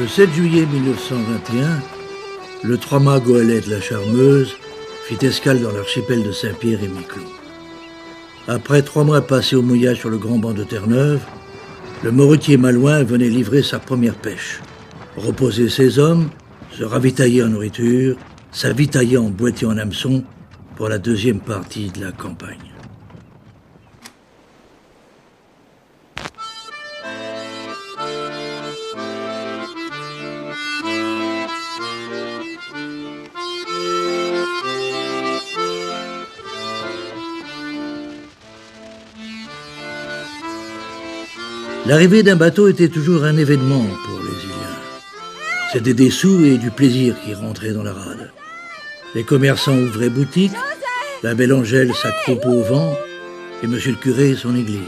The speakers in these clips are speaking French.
Le 7 juillet 1921, le 3-mât Goélette la Charmeuse fit escale dans l'archipel de Saint-Pierre et Miquelon. Après 3 mois passés au mouillage sur le grand banc de Terre-Neuve, le morutier malouin venait livrer sa première pêche, reposer ses hommes, se ravitailler en nourriture, s'avitailler en boîtier en hameçon pour la deuxième partie de la campagne. L'arrivée d'un bateau était toujours un événement pour les Iliens. C'était des sous et du plaisir qui rentraient dans la rade. Les commerçants ouvraient boutique, la belle Angèle s'accroupit au vent et monsieur le curé son église.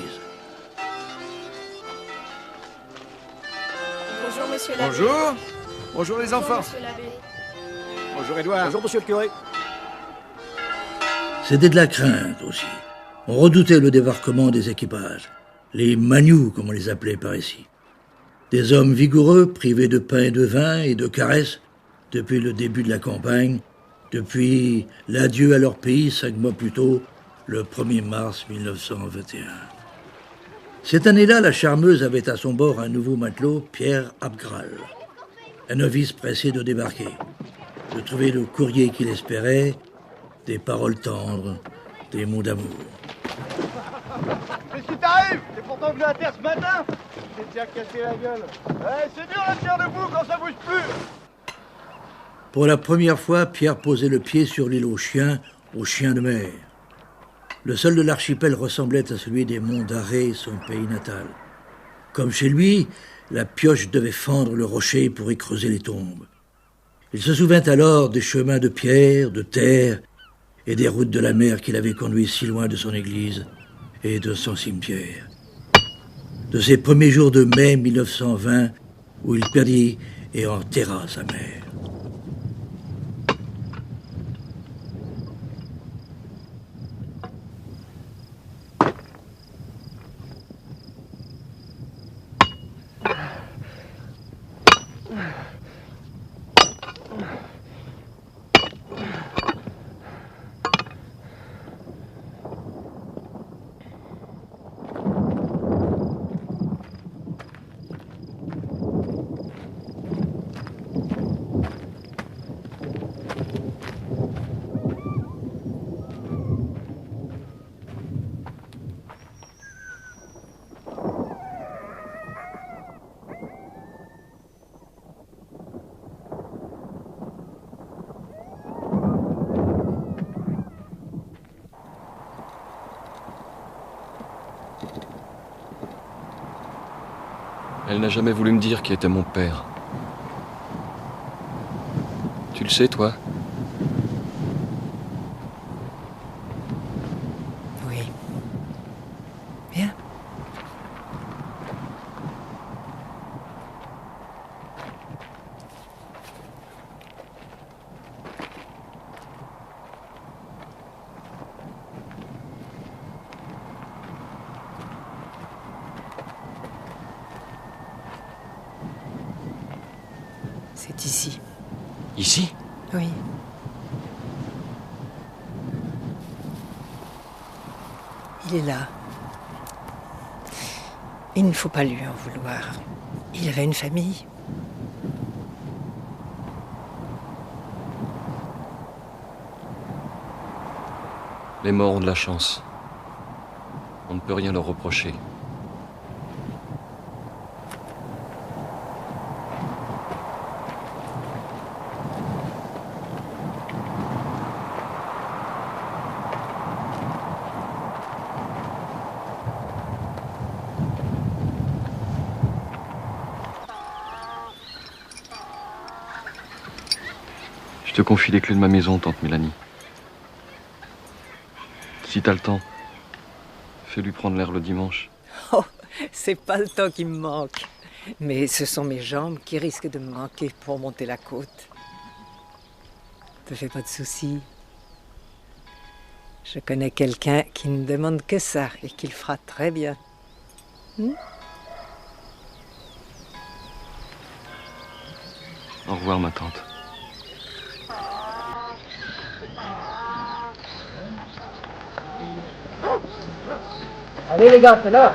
Bonjour monsieur l'abbé. Bonjour. Bonjour les enfants. Monsieur l'abbé. Bonjour Édouard. Bonjour, monsieur le curé. C'était de la crainte aussi. On redoutait le débarquement des équipages. Les magnous, comme on les appelait par ici. Des hommes vigoureux, privés de pain et de vin et de caresses depuis le début de la campagne, depuis l'adieu à leur pays 5 mois plus tôt, le 1er mars 1921. Cette année-là, la Charmeuse avait à son bord un nouveau matelot, Pierre Abgral, un novice pressé de débarquer, de trouver le courrier qu'il espérait, des paroles tendres, des mots d'amour. Qu'est-ce qui t'arrive? C'est pourtant venu à terre ce matin. Je vais te faire casser la gueule. Ouais, c'est dur la tenir debout quand ça bouge plus. Pour la première fois, Pierre posait le pied sur l'île aux chiens de mer. Le sol de l'archipel ressemblait à celui des monts d'Arrée, son pays natal. Comme chez lui, la pioche devait fendre le rocher pour y creuser les tombes. Il se souvint alors des chemins de pierre, de terre et des routes de la mer qu'il avait conduits si loin de son église et de son cimetière. De ces premiers jours de mai 1920 où il perdit et enterra sa mère. Elle n'a jamais voulu me dire qui était mon père. Tu le sais, toi? Oui. Bien. C'est ici. Ici? Oui. Il est là. Il ne faut pas lui en vouloir. Il avait une famille. Les morts ont de la chance. On ne peut rien leur reprocher. Je te confie les clés de ma maison, tante Mélanie. Si t'as le temps, fais-lui prendre l'air le dimanche. Oh, c'est pas le temps qui me manque. Mais ce sont mes jambes qui risquent de me manquer pour monter la côte. Te fais pas de soucis. Je connais quelqu'un qui ne demande que ça et qui le fera très bien. Au revoir, ma tante. Allez les gars, c'est là.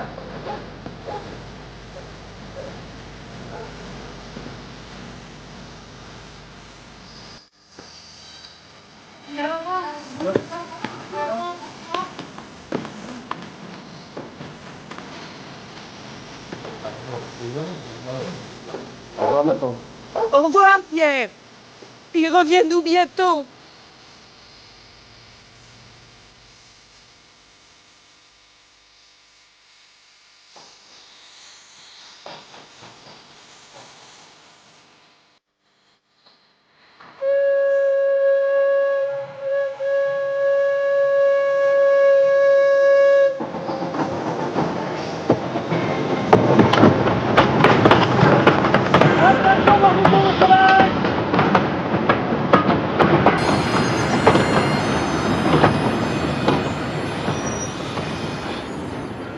Au revoir, ma tante. Au revoir, Pierre. Puis reviens-nous bientôt.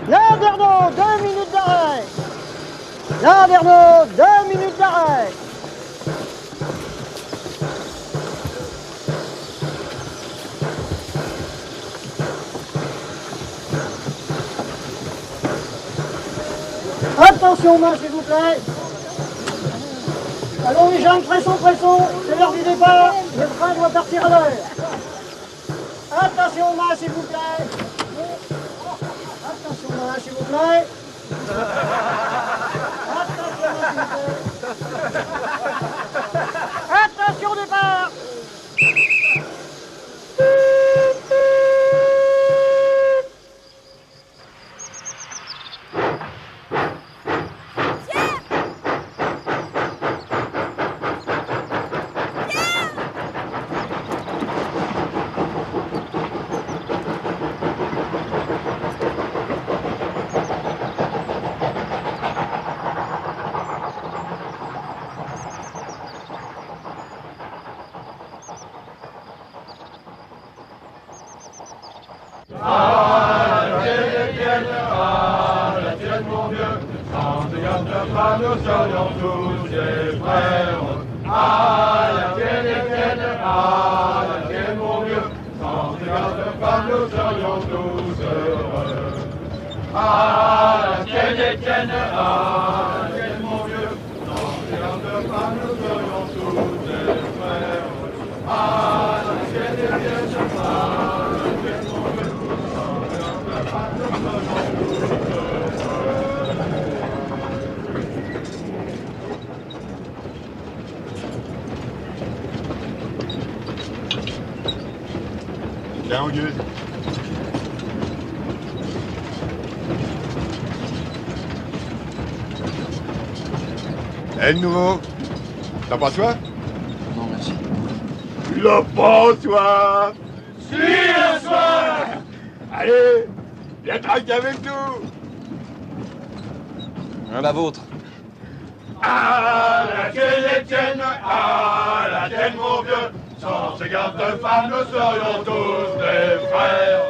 Landerneau, 2 minutes d'arrêt. Landerneau, 2 minutes d'arrêt. Attention, main, s'il vous plaît. Allons les jeunes, pressons, pressons. C'est l'heure du départ. Le train doit partir à l'heure. Attention, main, s'il vous plaît. Attention, main, s'il vous plaît. Attention, main, s'il vous plaît. Attention, départ. Tiens, Auguste. Eh, le nouveau, t'as pas soif? Non, merci. Tu l'as pas soif? Si, la soif! Allez, viens traquer avec nous! La vôtre. À la tienne, à la tienne, mon vieux. Sans ces gardes de femmes, nous serions tous des frères.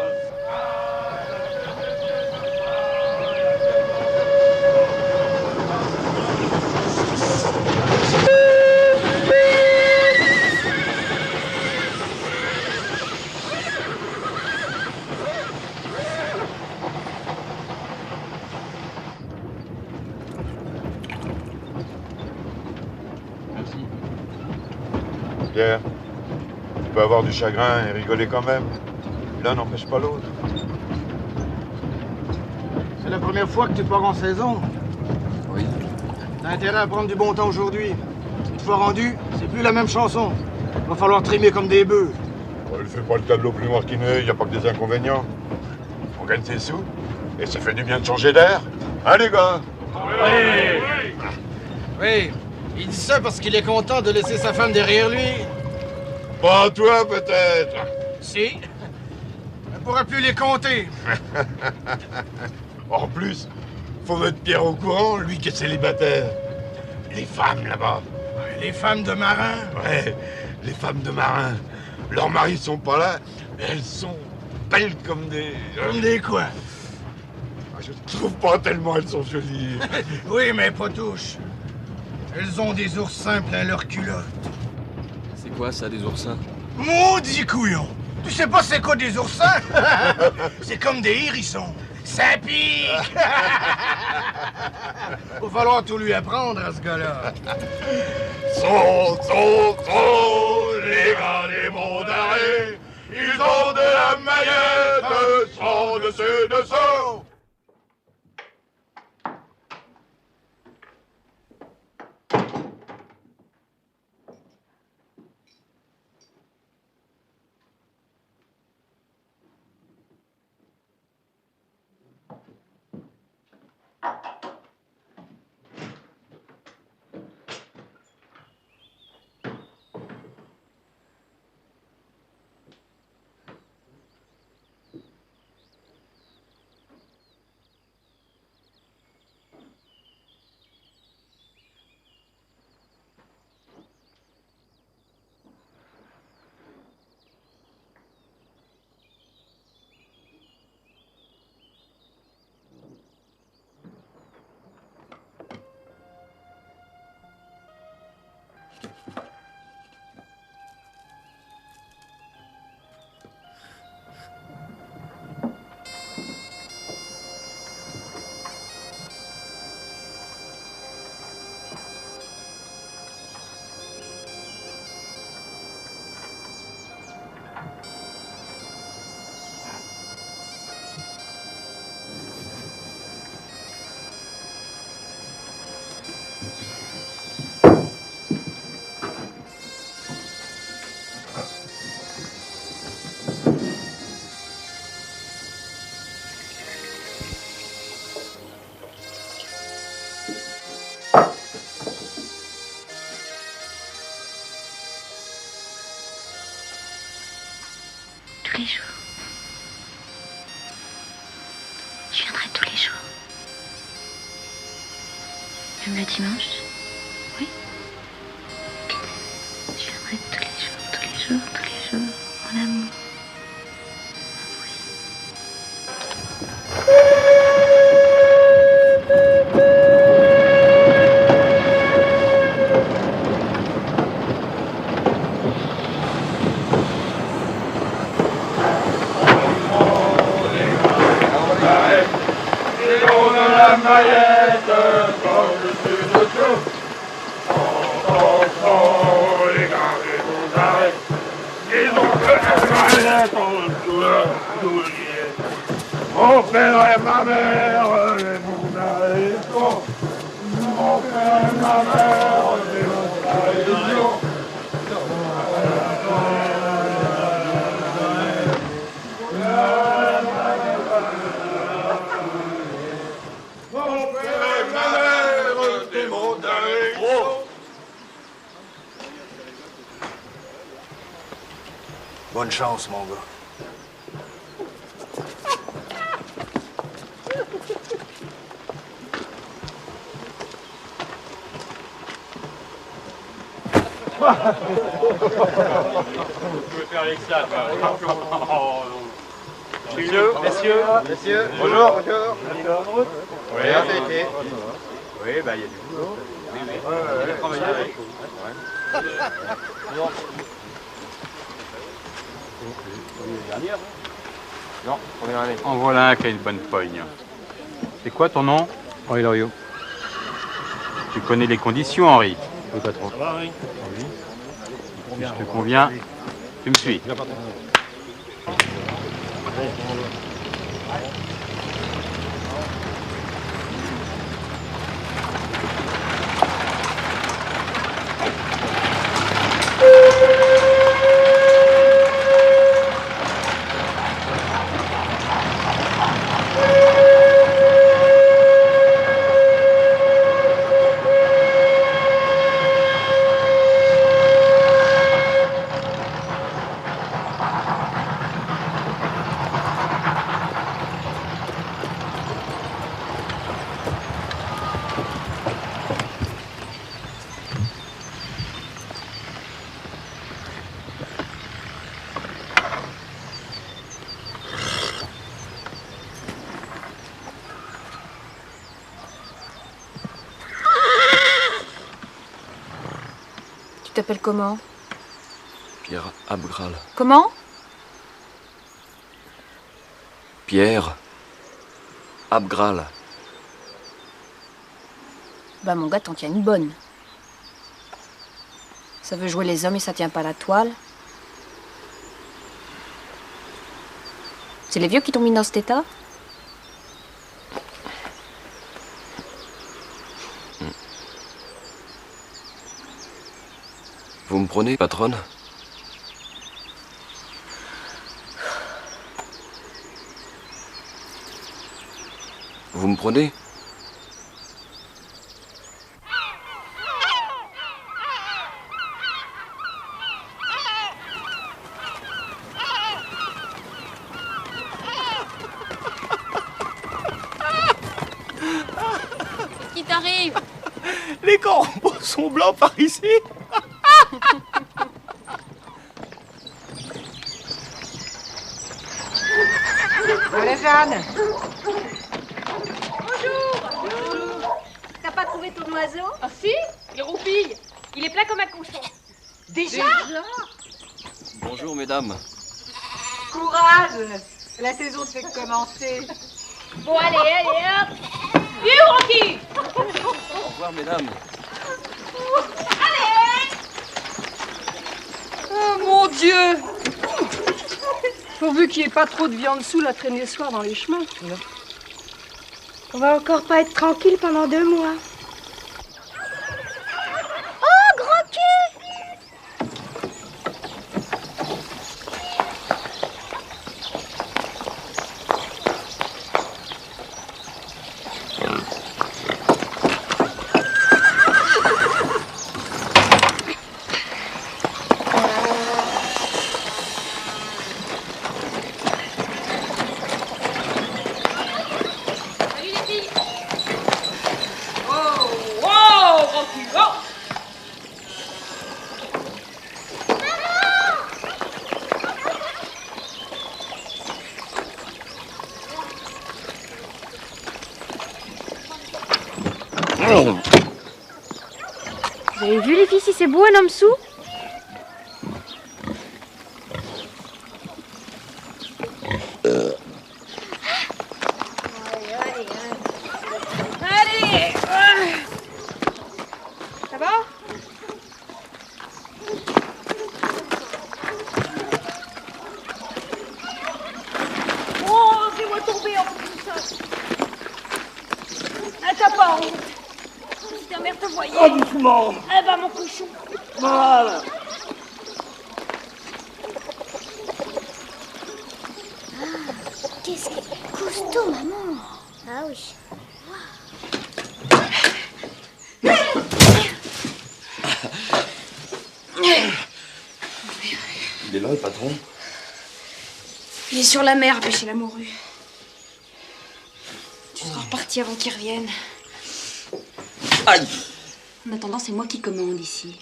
Merci. Pierre, tu peux avoir du chagrin et rigoler quand même. L'un n'empêche pas l'autre. C'est la première fois que tu pars en saison. Oui. T'as intérêt à prendre du bon temps aujourd'hui. Une fois rendu, c'est plus la même chanson. Va falloir trimer comme des bœufs. Ne fais pas le tableau plus noir qu'il n'est, il n'y a pas que des inconvénients. On gagne ses sous et ça fait du bien de changer d'air. Hein, les gars? Oui, il dit ça parce qu'il est content de laisser sa femme derrière lui. Pas toi, peut-être. Si. On ne pourra plus les compter. En plus, faut mettre Pierre au courant, lui qui est célibataire. Les femmes là-bas. Les femmes de marins. Ouais, les femmes de marins. Leurs maris sont pas là, mais elles sont belles comme des... Comme des quoi? Je trouve pas tellement elles sont jolies. Oui, mais pas touche. Elles ont des oursins plein leur culotte. C'est quoi ça, des oursins? Maudit couillon! Tu sais pas c'est quoi des oursins? C'est comme des hérissons. Ça pique! Va falloir tout lui apprendre à ce gars-là. Sont, les gars des monts d'arrêt. Ils ont de la maillette, sont dessous. Tous les jours. Je viendrai tous les jours. Même le dimanche. Oui. Je viendrai tous les jours, tous les jours, tous les jours, mon amour. Mon père et ma mère, les mondations. Mon père et ma mère, les mondations. Mon père et ma mère, des mondations. Bonne chance, mon gars. Je vais faire avec ça. Messieurs, bonjour. Oui, bien fait. Oui, bah il y a du boulot. Il a travaillé avec. Non, première année. En voilà un qui a une bonne poigne. C'est quoi ton nom? Henri Loriot. Tu connais les conditions, Henri? Oui, pas trop. Ça va, Henri? Oui. Si je te conviens, tu me suis. t'appelles comment? Pierre Abgral. Comment? Pierre Abgral. Bah mon gars, t'en tiens une bonne. Ça veut jouer les hommes et ça tient pas la toile. C'est les vieux qui t'ont mis dans cet état? Vous me prenez, patronne? Vous me prenez? Qui t'arrive? Les corbeaux sont blancs par ici. Allez, Jeanne. T'as pas trouvé ton oiseau? Ah si, il roupille. Il est plein comme un cochon. Déjà? Bonjour, mesdames. Courage. La saison ne fait que commencer. Bon, allez, hop. Vieux Rocky. Au revoir, mesdames. Oh mon Dieu! Pourvu qu'il n'y ait pas trop de viande sous la traîner ce soir dans les chemins. On va encore pas être tranquille pendant 2 mois. Oh, gros cul! Salut les filles. Oh, wow, gros cul, oh. Vous avez vu les filles si c'est beau un homme sous? Allez. Ça va? Oh, fais-moi tomber en plus de ça. Ah, t'as pas honte. Si ta mère te voyait. Oh, doucement. Eh ben, mon cochon. Voilà. Qu'est-ce qu'il est costaud, maman! Ah oui. Il est là, le patron? Il est sur la mer, à pêcher la morue. Tu seras reparti avant qu'il revienne. Aïe! En attendant, c'est moi qui commande ici.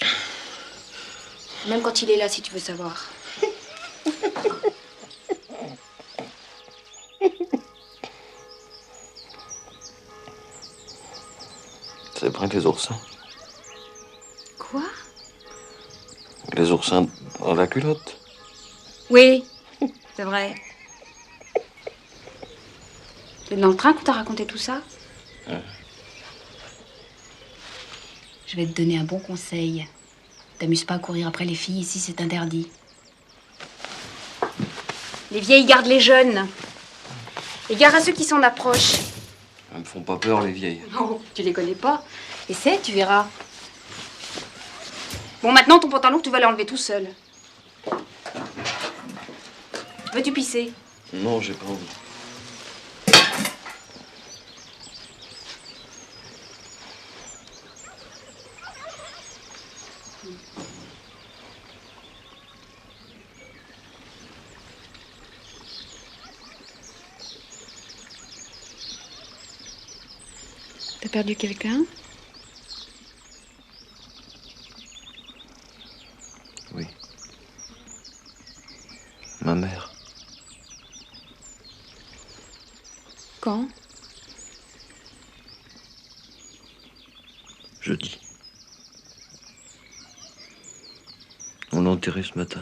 Même quand il est là, si tu veux savoir. C'est vrai que les oursins. Quoi? Les oursins dans la culotte. Oui, c'est vrai. C'est dans le train qu'on t'a raconté tout ça? Je vais te donner un bon conseil. T'amuses pas à courir après les filles, ici c'est interdit. Les vieilles gardent les jeunes. Et gare à ceux qui s'en approchent. Elles me font pas peur, les vieilles. Non, tu les connais pas. Essaie, tu verras. Bon, maintenant, ton pantalon, tu vas l'enlever tout seul. Veux-tu pisser? Non, j'ai pas envie. T'as perdu quelqu'un? Oui. Ma mère. Quand? Jeudi. enterré ce matin.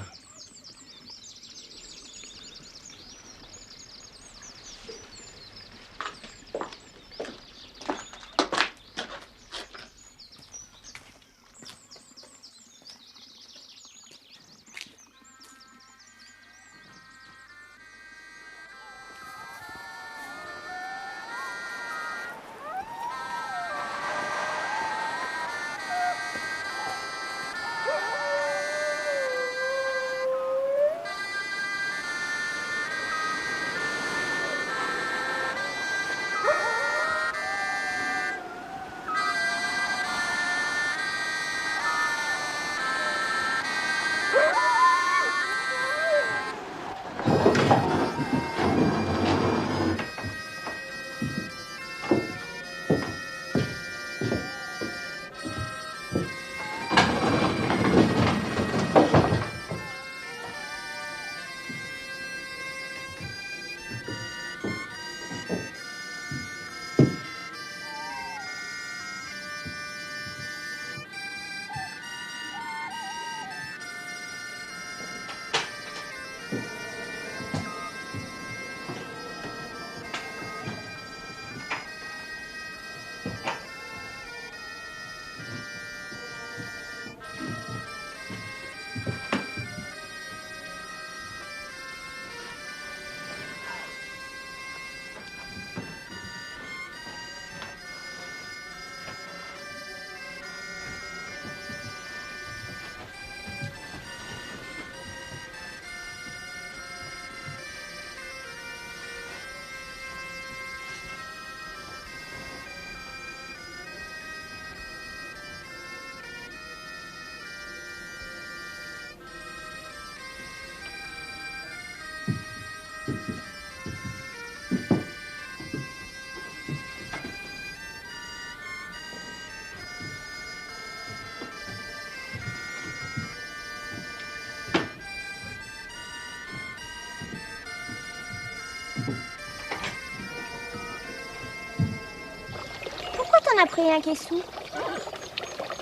On a pris un caissou.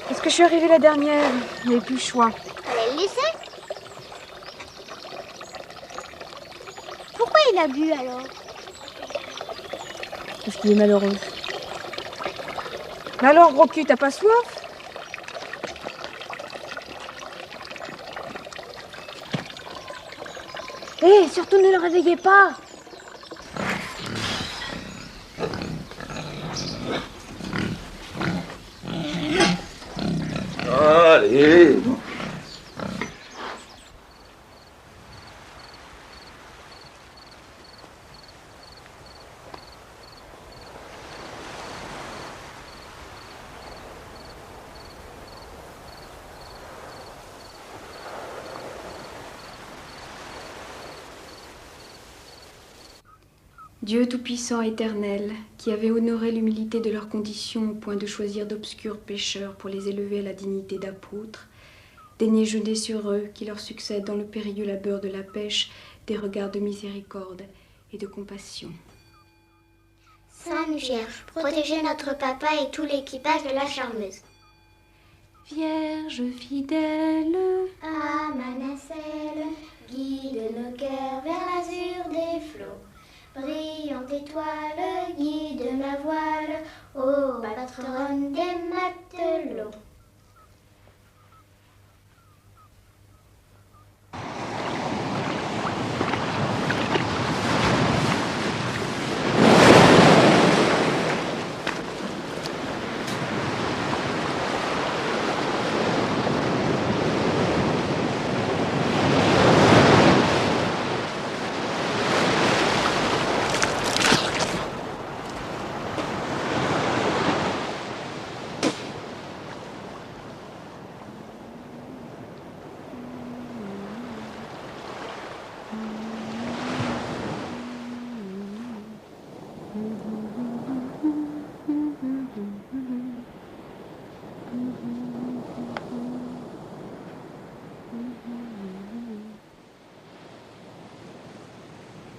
Parce que je suis arrivée la dernière, il n'y avait plus le choix. Fallait le laisser. Pourquoi il a bu alors? Parce qu'il est malheureux. Mais alors, gros cul, t'as pas soif? Hé, surtout ne le réveillez pas. Allez! Dieu tout-puissant éternel, qui avait honoré l'humilité de leur condition au point de choisir d'obscurs pécheurs pour les élever à la dignité d'apôtres, daignez jeter sur eux, qui leur succèdent dans le périlleux labeur de la pêche, des regards de miséricorde et de compassion. Sainte Vierge, protégez notre papa et tout l'équipage de la Charmeuse. Vierge fidèle, à ma nacelle, guide nos cœurs vers l'azur des flots. Brillante étoile, guide ma voile, ô patronne des matelots.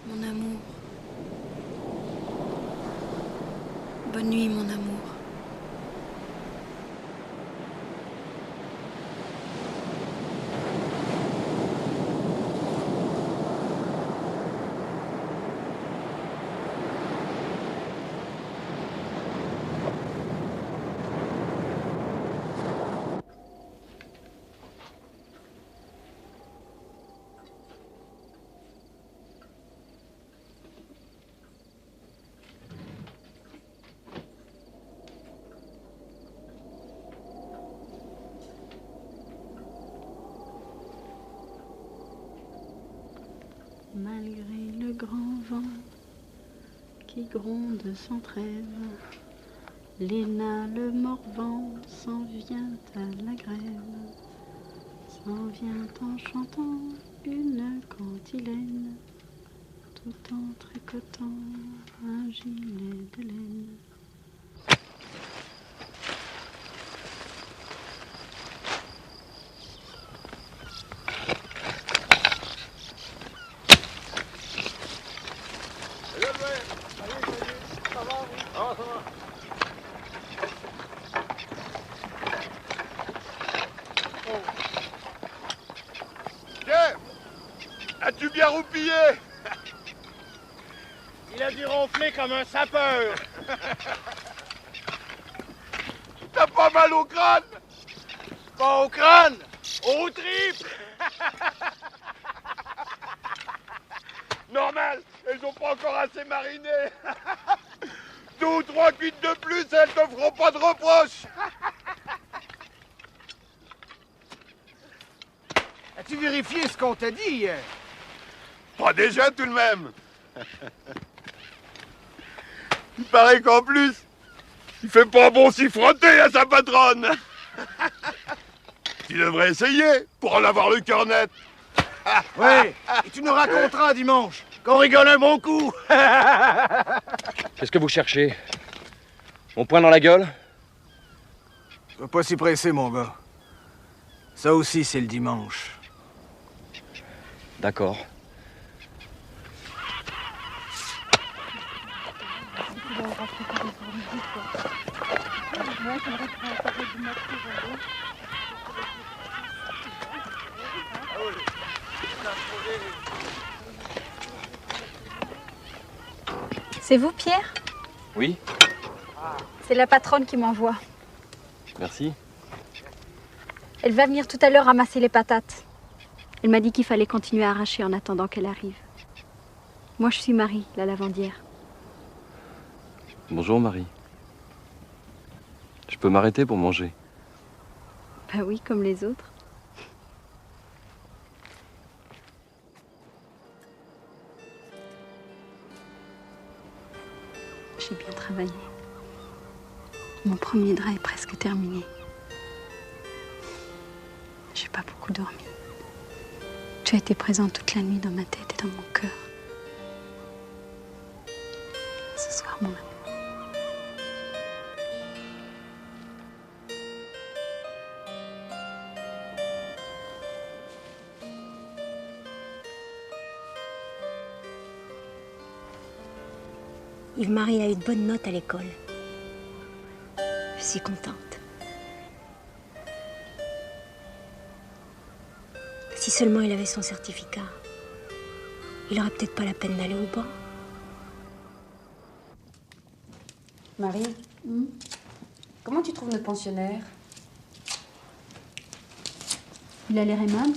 Mon amour. Bonne nuit, mon amour. qui gronde sans trêve. Léna le Morvan s'en vient à la grève, s'en vient en chantant une cantilène, tout en tricotant un gilet de laine. As-tu bien roupillé? Il a dû ronfler comme un sapeur. T'as pas mal au crâne? Pas au crâne, aux tripes. Normal, elles ont pas encore assez mariné. 2 ou 3 cuites de plus, elles te feront pas de reproches. As-tu vérifié ce qu'on t'a dit hier? Pas déjà tout de même. Il paraît qu'en plus, il fait pas bon s'y frotter à sa patronne. Tu devrais essayer pour en avoir le cœur net. Oui, et tu nous raconteras dimanche qu'on rigole un bon coup. Qu'est-ce que vous cherchez? Mon poing dans la gueule? Sois pas si pressé, mon gars. Ça aussi, c'est le dimanche. D'accord. C'est vous, Pierre? Oui, C'est la patronne qui m'envoie. merci. Elle va venir tout à l'heure ramasser les patates. Elle m'a dit qu'il fallait continuer à arracher en attendant qu'elle arrive. Moi, je suis Marie, la lavandière. Bonjour Marie. Je peux m'arrêter pour manger? Bah oui, comme les autres. J'ai bien travaillé. Mon premier drap est presque terminé. J'ai pas beaucoup dormi. Tu as été présent toute la nuit dans ma tête et dans mon cœur. Ce soir, mon amour. Yves-Marie a eu de bonnes notes à l'école. Je suis contente. Si seulement il avait son certificat, il aurait peut-être pas la peine d'aller au banc. Marie, comment tu trouves notre pensionnaire? Il a l'air aimable.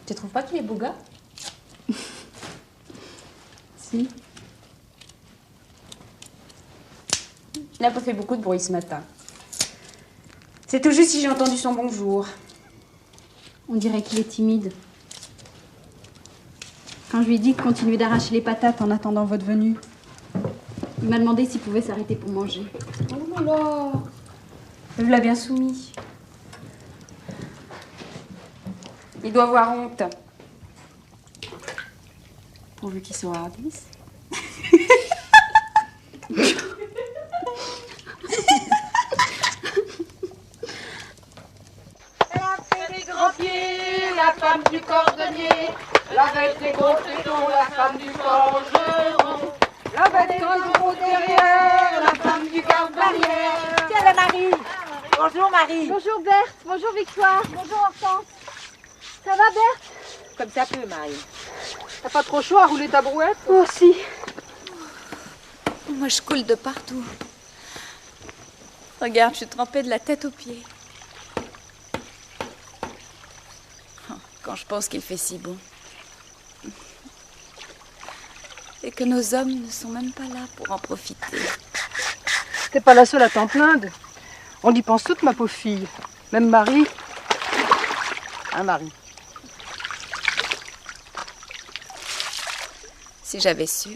Tu trouves pas qu'il est beau gars? Si. Il n'a pas fait beaucoup de bruit ce matin. C'est tout juste si j'ai entendu son bonjour. On dirait qu'il est timide. Quand je lui ai dit de continuer d'arracher les patates en attendant votre venue, il m'a demandé s'il pouvait s'arrêter pour manger. Oh là là! Je l'ai bien soumis. Il doit avoir honte. Pourvu qu'il soit hardis. Elle a fait des grands pieds, la femme du cordonnier. La bête des gros tétons, la femme du forgeron. La bête des gros derrière, la femme du garde-barrière. Tiens la Marie. Bonjour Marie. Bonjour Berthe. Bonjour Victoire. Bonjour Hortense. Ça va Berthe? Comme ça peut Marie. T'as pas trop chaud à rouler ta brouette? Oh si. Moi, je coule de partout. Regarde, je suis trempée de la tête aux pieds. Quand je pense qu'il fait si bon. Et que nos hommes ne sont même pas là pour en profiter. T'es pas la seule à t'en plaindre. On y pense toute, ma pauvre fille. Même Marie. Hein Marie? Si j'avais su,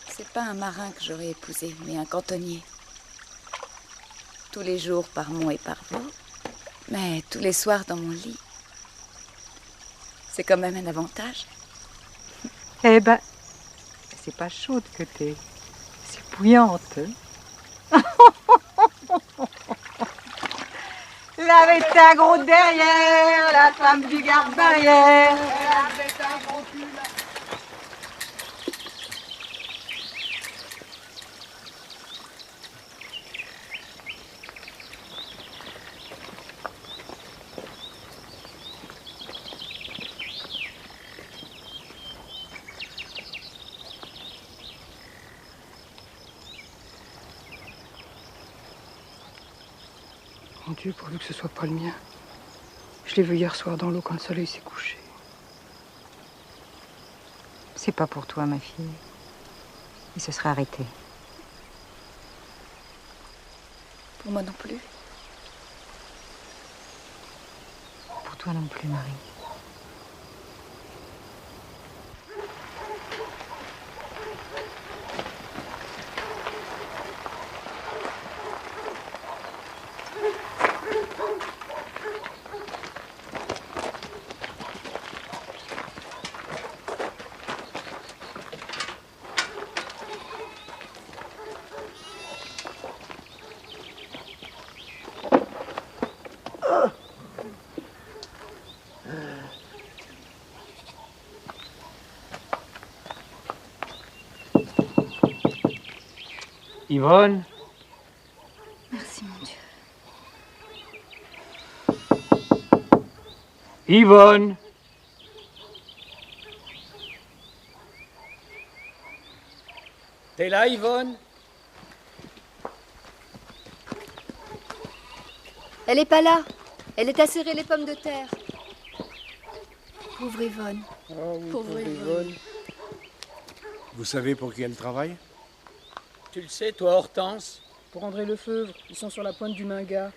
c'est pas un marin que j'aurais épousé, mais un cantonnier. Tous les jours par mont et par vaux, mais tous les soirs dans mon lit. C'est quand même un avantage. Eh ben, c'est pas chaude que t'es. C'est bouillante. Elle avait un gros derrière, la femme du garde-barrière. Elle avait un gros cul. Mon Dieu, pourvu que ce soit pas le mien. Je l'ai vu hier soir dans l'eau quand le soleil s'est couché. C'est pas pour toi, ma fille. Il se serait arrêté. Pour moi non plus. Pour toi non plus, Marie. Yvonne? Merci, mon Dieu. Yvonne? T'es là, Yvonne? Elle est pas là. Elle est à serrer les pommes de terre. Pauvre Yvonne. Oh, oui, Pauvre Yvonne. Vous savez pour qui elle travaille? Tu le sais, toi, Hortense? Pour André Lefebvre, ils sont sur la pointe du Minga.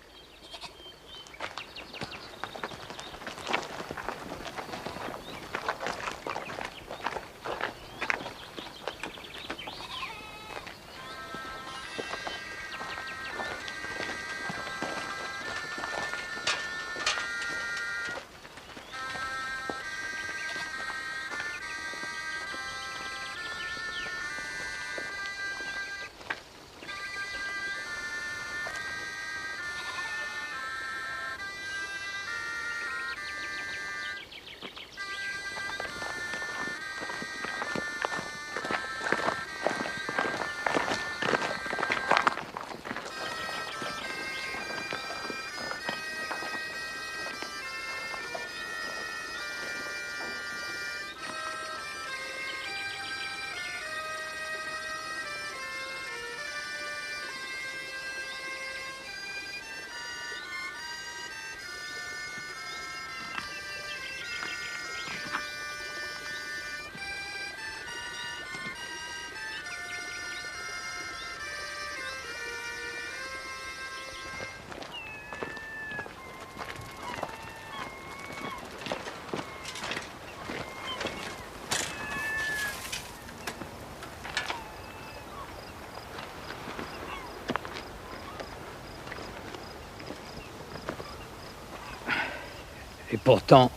Et pourtant,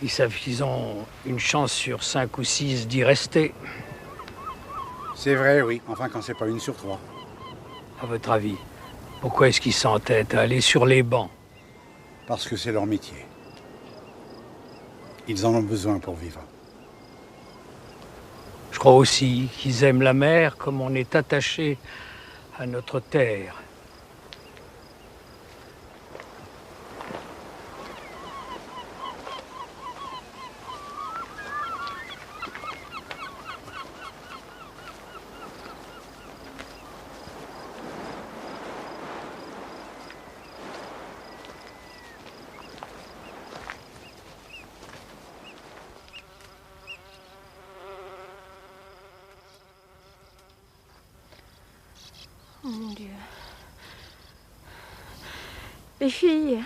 ils ont une chance sur 5 ou 6 d'y rester. C'est vrai, oui. Enfin, quand c'est pas une sur 3. À votre avis, pourquoi est-ce qu'ils s'entêtent à aller sur les bancs? Parce que c'est leur métier. Ils en ont besoin pour vivre. Je crois aussi qu'ils aiment la mer comme on est attaché à notre terre. Oh mon Dieu. Les filles.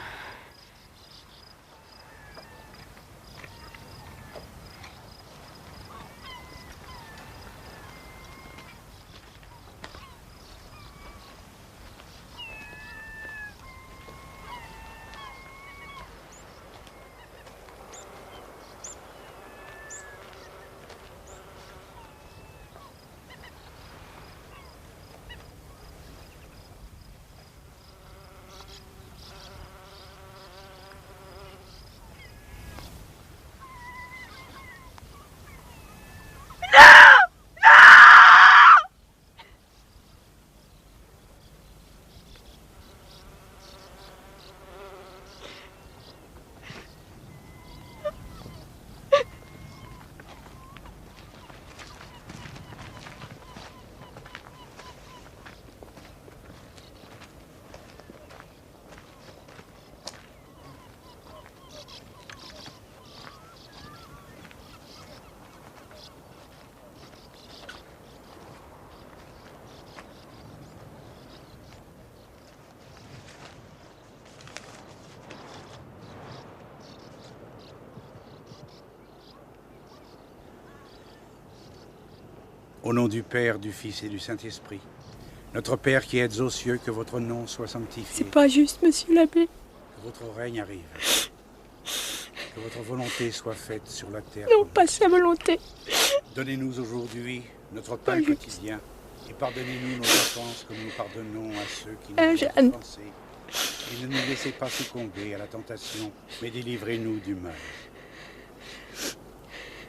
Au nom du Père, du Fils et du Saint-Esprit. Notre Père qui êtes aux cieux, que votre nom soit sanctifié. C'est pas juste, monsieur l'abbé. Que votre règne arrive. Que votre volonté soit faite sur la terre. Non, pas sa volonté. Donnez-nous aujourd'hui notre pain quotidien. Et pardonnez-nous nos offenses comme nous pardonnons à ceux qui nous ont offensés. Et ne nous laissez pas succomber à la tentation, mais délivrez-nous du mal.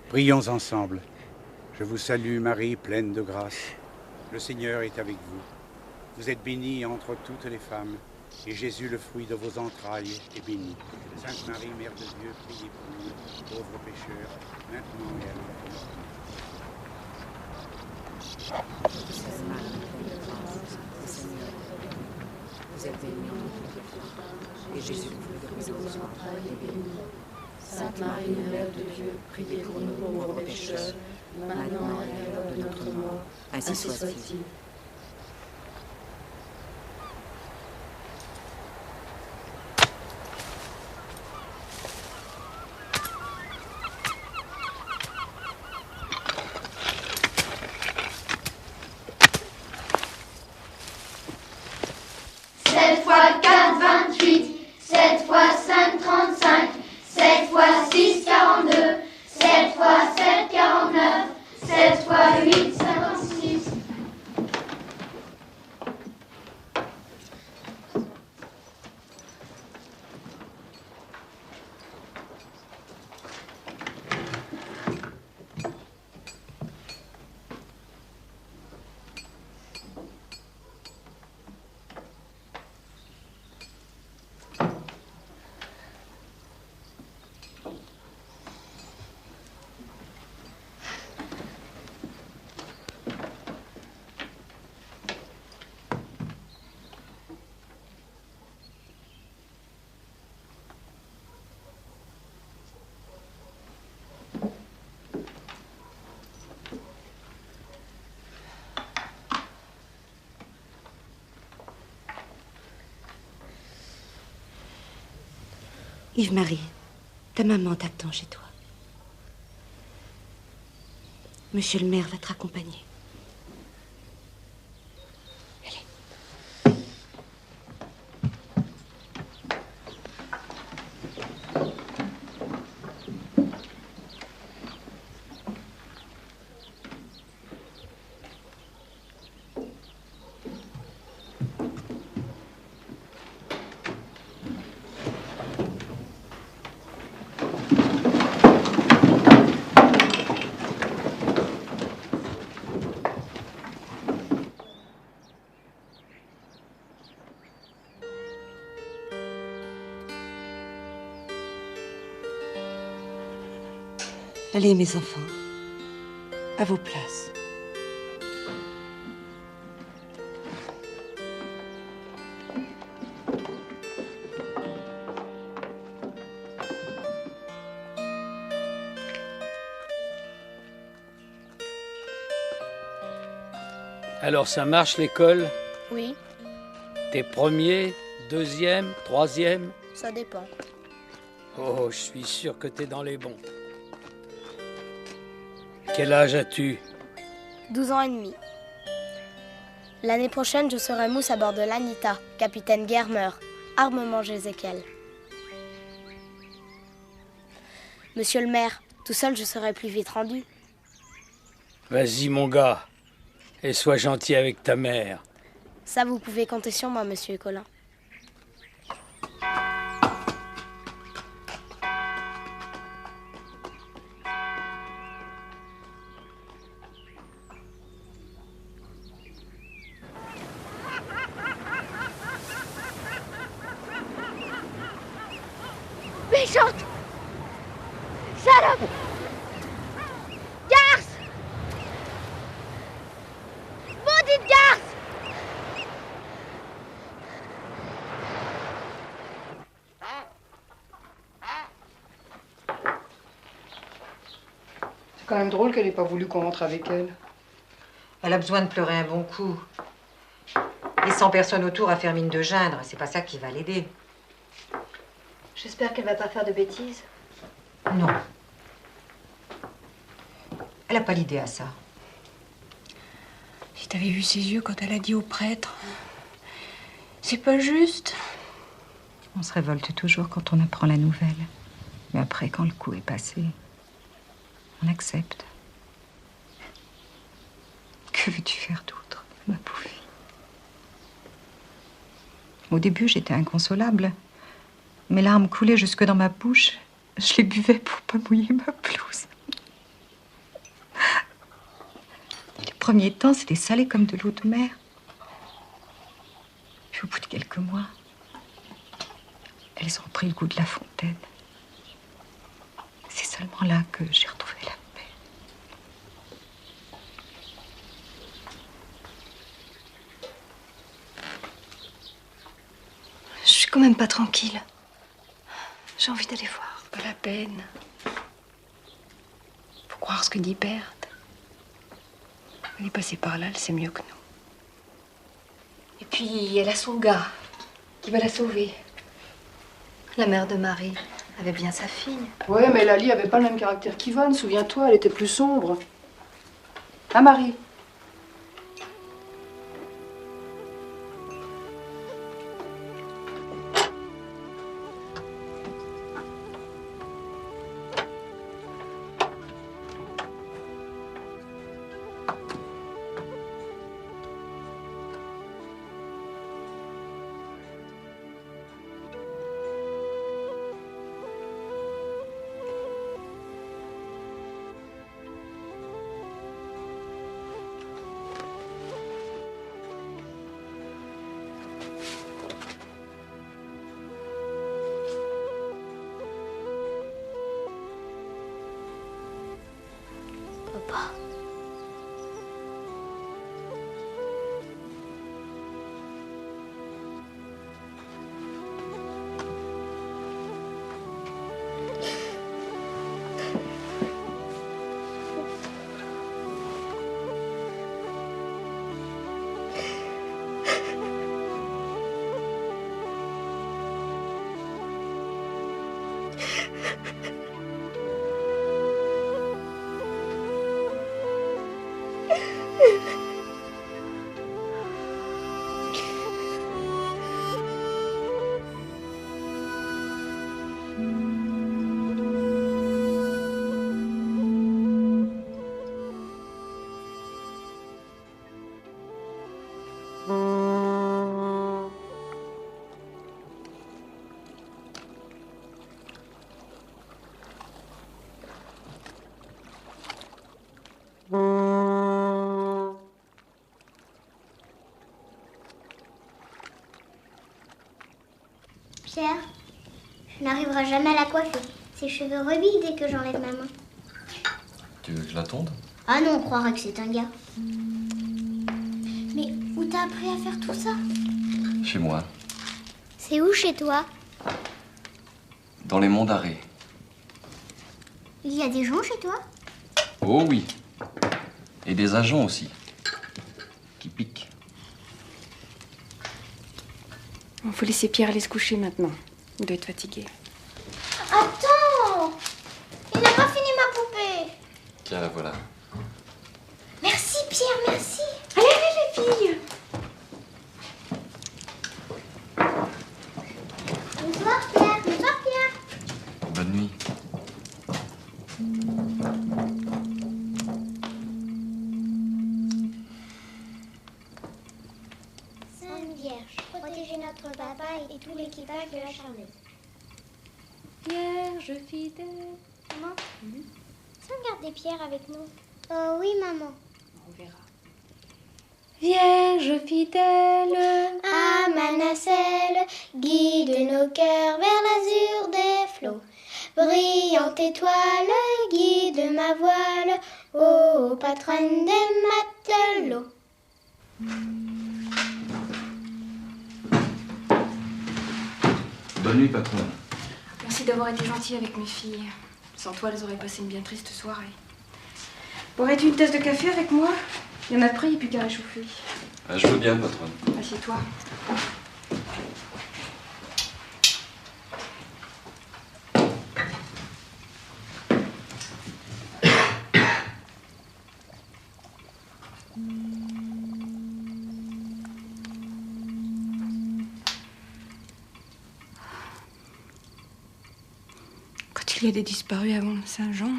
Prions ensemble. Je vous salue Marie, pleine de grâce. Le Seigneur est avec vous. Vous êtes bénie entre toutes les femmes, et Jésus, le fruit de vos entrailles, est béni. Sainte Marie, Mère de Dieu, priez pour nous, pauvres pécheurs, maintenant et à l'heure de notre mort. Vous êtes bénie entre toutes les femmes, et Jésus, le fruit de vos entrailles, est béni. Sainte Marie, Mère de Dieu, priez pour nous pauvres pécheurs, maintenant et à l'heure de notre mort. Ainsi soit-il. Yves-Marie, ta maman t'attend chez toi. Monsieur le maire va te raccompagner. Allez, mes enfants, à vos places. Alors ça marche l'école? Oui, T'es premier, deuxième, troisième? ça dépend. Oh, je suis sûr que t'es dans les bons. Quel âge as-tu? 12 ans et demi. L'année prochaine, je serai mousse à bord de l'Anita, capitaine Germer, armement Jézéchiel. Monsieur le maire, tout seul, je serai plus vite rendu. Vas-y mon gars, et sois gentil avec ta mère. Ça, vous pouvez compter sur moi, monsieur Colin. Méchante! Salope! Garce! Maudite garce! C'est quand même drôle qu'elle ait pas voulu qu'on rentre avec elle. Elle a besoin de pleurer un bon coup. Et sans personne autour à faire mine de geindre, c'est pas ça qui va l'aider. J'espère qu'elle va pas faire de bêtises. Non. Elle a pas l'idée à ça. T'avais vu ses yeux quand elle a dit au prêtre? C'est pas juste. On se révolte toujours quand on apprend la nouvelle. Mais après, quand le coup est passé, on accepte. Que veux-tu faire d'autre, ma pauvre fille? Au début, j'étais inconsolable. Mes larmes coulaient jusque dans ma bouche. Je les buvais pour pas mouiller ma blouse. Les premiers temps, c'était salé comme de l'eau de mer. Puis au bout de quelques mois, elles ont pris le goût de la fontaine. C'est seulement là que j'ai retrouvé la paix. Je suis quand même pas tranquille. J'ai envie d'aller voir. Pas la peine. Faut croire ce que dit Berthe. Elle est passée par là, elle sait mieux que nous. Et puis, elle a son gars qui va la sauver. La mère de Marie avait bien sa fille. Ouais, mais Lali avait pas le même caractère qu'Yvonne, souviens-toi, elle était plus sombre. Hein, Marie? Papa. Pierre, je n'arriverai jamais à la coiffer. Ses cheveux rebillent dès que j'enlève ma main. Tu veux que je la tonde? Ah non, on croirait que c'est un gars. Mais où t'as appris à faire tout ça? Chez moi. C'est où chez toi? Dans les monts d'Arrée. Il y a des gens chez toi? Oh oui. Et des agents aussi. Qui piquent. Il faut laisser Pierre aller se coucher maintenant. Il doit être fatigué. Attends! Il n'a pas fini ma poupée. Tiens, la voilà. Merci Pierre, merci. Allez, allez les filles. Bonsoir Pierre, bonsoir Pierre. Bonne nuit. Sainte Vierge, protégez notre papa et tout l'équipage de la Charmeuse. Vierge fidèle. Maman, sans garder Pierre avec nous. Oh oui, maman. On verra. Vierge fidèle, à ma nacelle, guide nos cœurs vers l'azur des flots. Brillante étoile, guide ma voile, ô patronne des matelots. Bonne nuit, patronne. Merci d'avoir été gentil avec mes filles. Sans toi, elles auraient passé une bien triste soirée. Boirais-tu une tasse de café avec moi? Il y en a de près, il n'y a plus qu'à réchauffer. Je veux bien, patronne. Assieds-toi. si elle est disparue avant le Saint-Jean,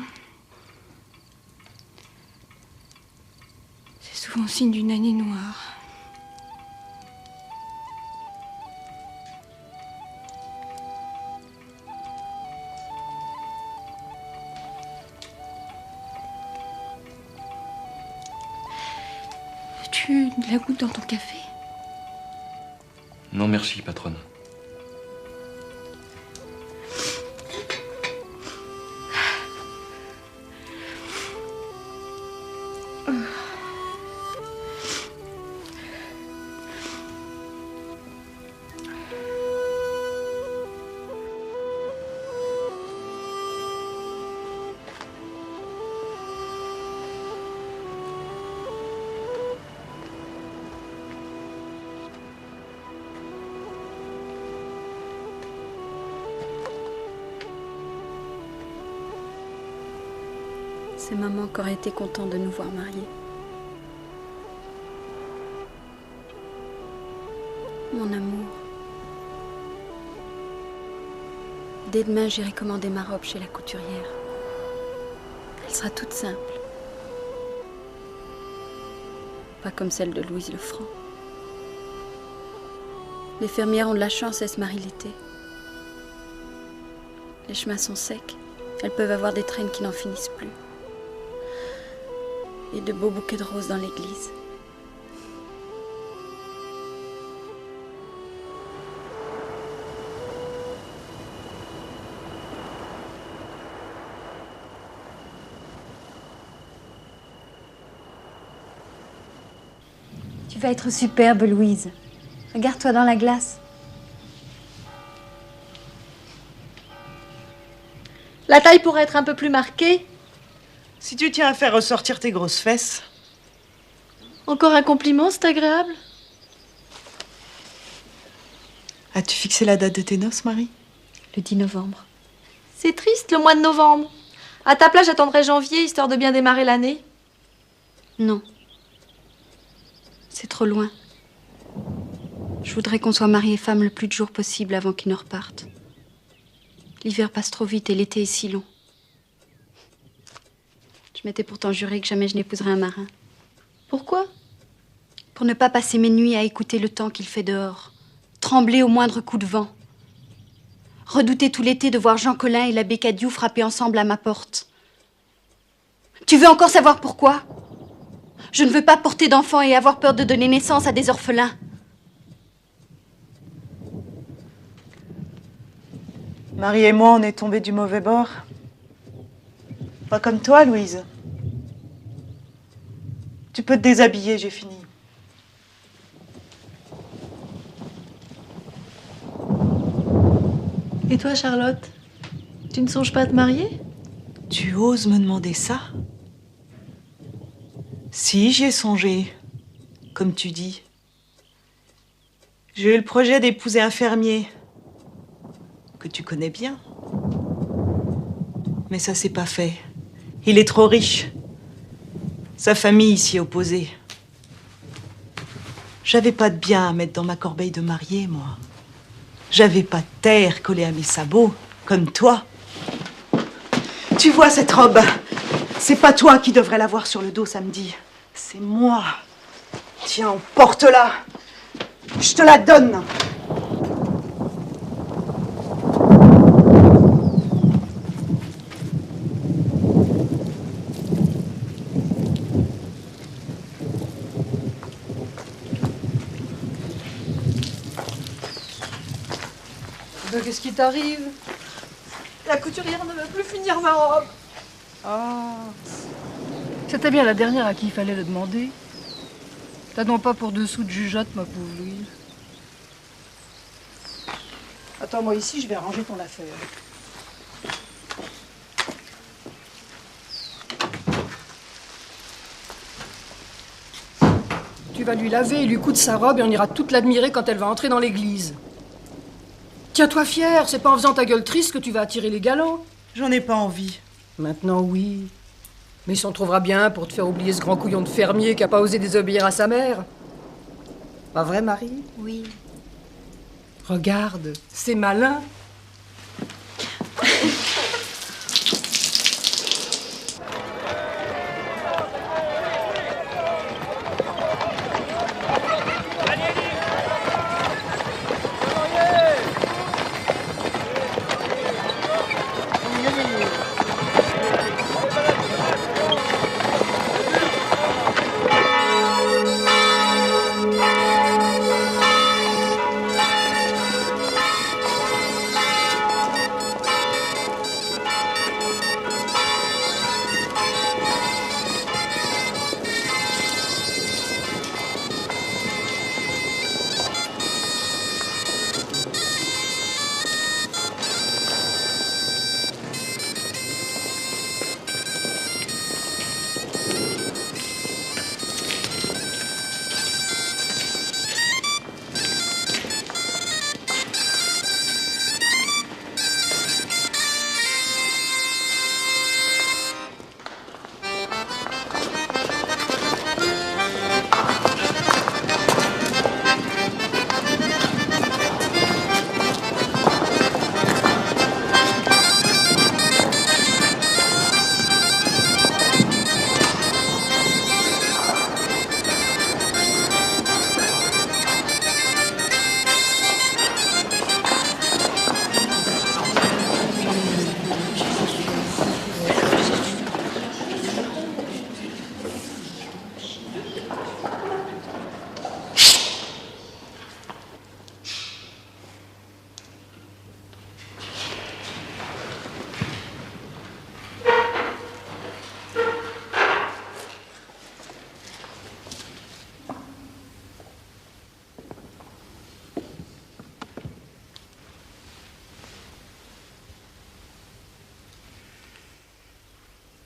c'est souvent signe d'une année noire. Veux-tu de la goutte dans ton café? Non, merci, patronne. C'est maman qui aurait été contente de nous voir mariés. Mon amour. Dès demain, j'irai commander ma robe chez la couturière. Elle sera toute simple. Pas comme celle de Louise Lefranc. Les fermières ont de la chance, elles se marient l'été. Les chemins sont secs. Elles peuvent avoir des traînes qui n'en finissent plus. Et de beaux bouquets de roses dans l'église. Tu vas être superbe, Louise. Regarde-toi dans la glace. La taille pourrait être un peu plus marquée. Si tu tiens à faire ressortir tes grosses fesses. Encore un compliment, c'est agréable. As-tu fixé la date de tes noces, Marie? Le 10 novembre. C'est triste, le mois de novembre. À ta place, j'attendrai janvier, histoire de bien démarrer l'année. Non. C'est trop loin. Je voudrais qu'on soit mari et femme le plus de jours possible avant qu'ils ne repartent. L'hiver passe trop vite et l'été est si long. Je m'étais pourtant juré que jamais je n'épouserais un marin. Pourquoi? Pour ne pas passer mes nuits à écouter le temps qu'il fait dehors. Trembler au moindre coup de vent. Redouter tout l'été de voir Jean Collin et l'abbé Cadieux frapper ensemble à ma porte. Tu veux encore savoir pourquoi? Je ne veux pas porter d'enfants et avoir peur de donner naissance à des orphelins. Marie et moi, on est tombés du mauvais bord. Pas comme toi, Louise. Tu peux te déshabiller, j'ai fini. Et toi, Charlotte? Tu ne songes pas à te marier? Tu oses me demander ça? Si, j'y ai songé, comme tu dis. J'ai eu le projet d'épouser un fermier, que tu connais bien. Mais ça s'est pas fait. Il est trop riche. Sa famille s'y est opposée. J'avais pas de bien à mettre dans ma corbeille de mariée, moi. J'avais pas de terre collée à mes sabots, comme toi. Tu vois cette robe? C'est pas toi qui devrais l'avoir sur le dos samedi. C'est moi. Tiens, porte-la. Je te la donne. Qu'est-ce qui t'arrive? La couturière ne veut plus finir ma robe. Ah. C'était bien la dernière à qui il fallait le demander. T'as donc pas pour dessous de jugeote, ma pauvre Louise. Attends-moi ici, je vais ranger ton affaire. Tu vas lui laver et lui coudre sa robe et on ira toute l'admirer quand elle va entrer dans l'église. Tiens-toi fière, c'est pas en faisant ta gueule triste que tu vas attirer les galants. J'en ai pas envie. Maintenant, oui. Mais si on trouvera bien pour te faire oublier ce grand couillon de fermier qui a pas osé désobéir à sa mère. Pas vrai, Marie? Oui. Regarde, c'est malin.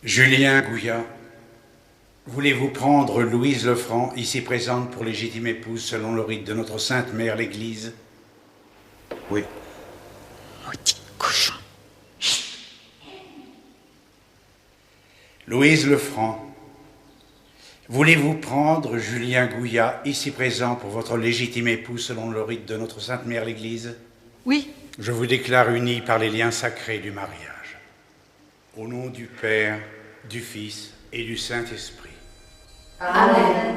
Julien Gouillat, voulez-vous prendre Louise Lefranc, ici présente pour légitime épouse selon le rite de notre Sainte Mère l'Église? Oui. Maudit cochon. Louise Lefranc, voulez-vous prendre Julien Gouillat, ici présent pour votre légitime épouse selon le rite de notre Sainte Mère l'Église? Oui. Je vous déclare unis par les liens sacrés du mariage. Au nom du Père, du Fils et du Saint-Esprit. Amen.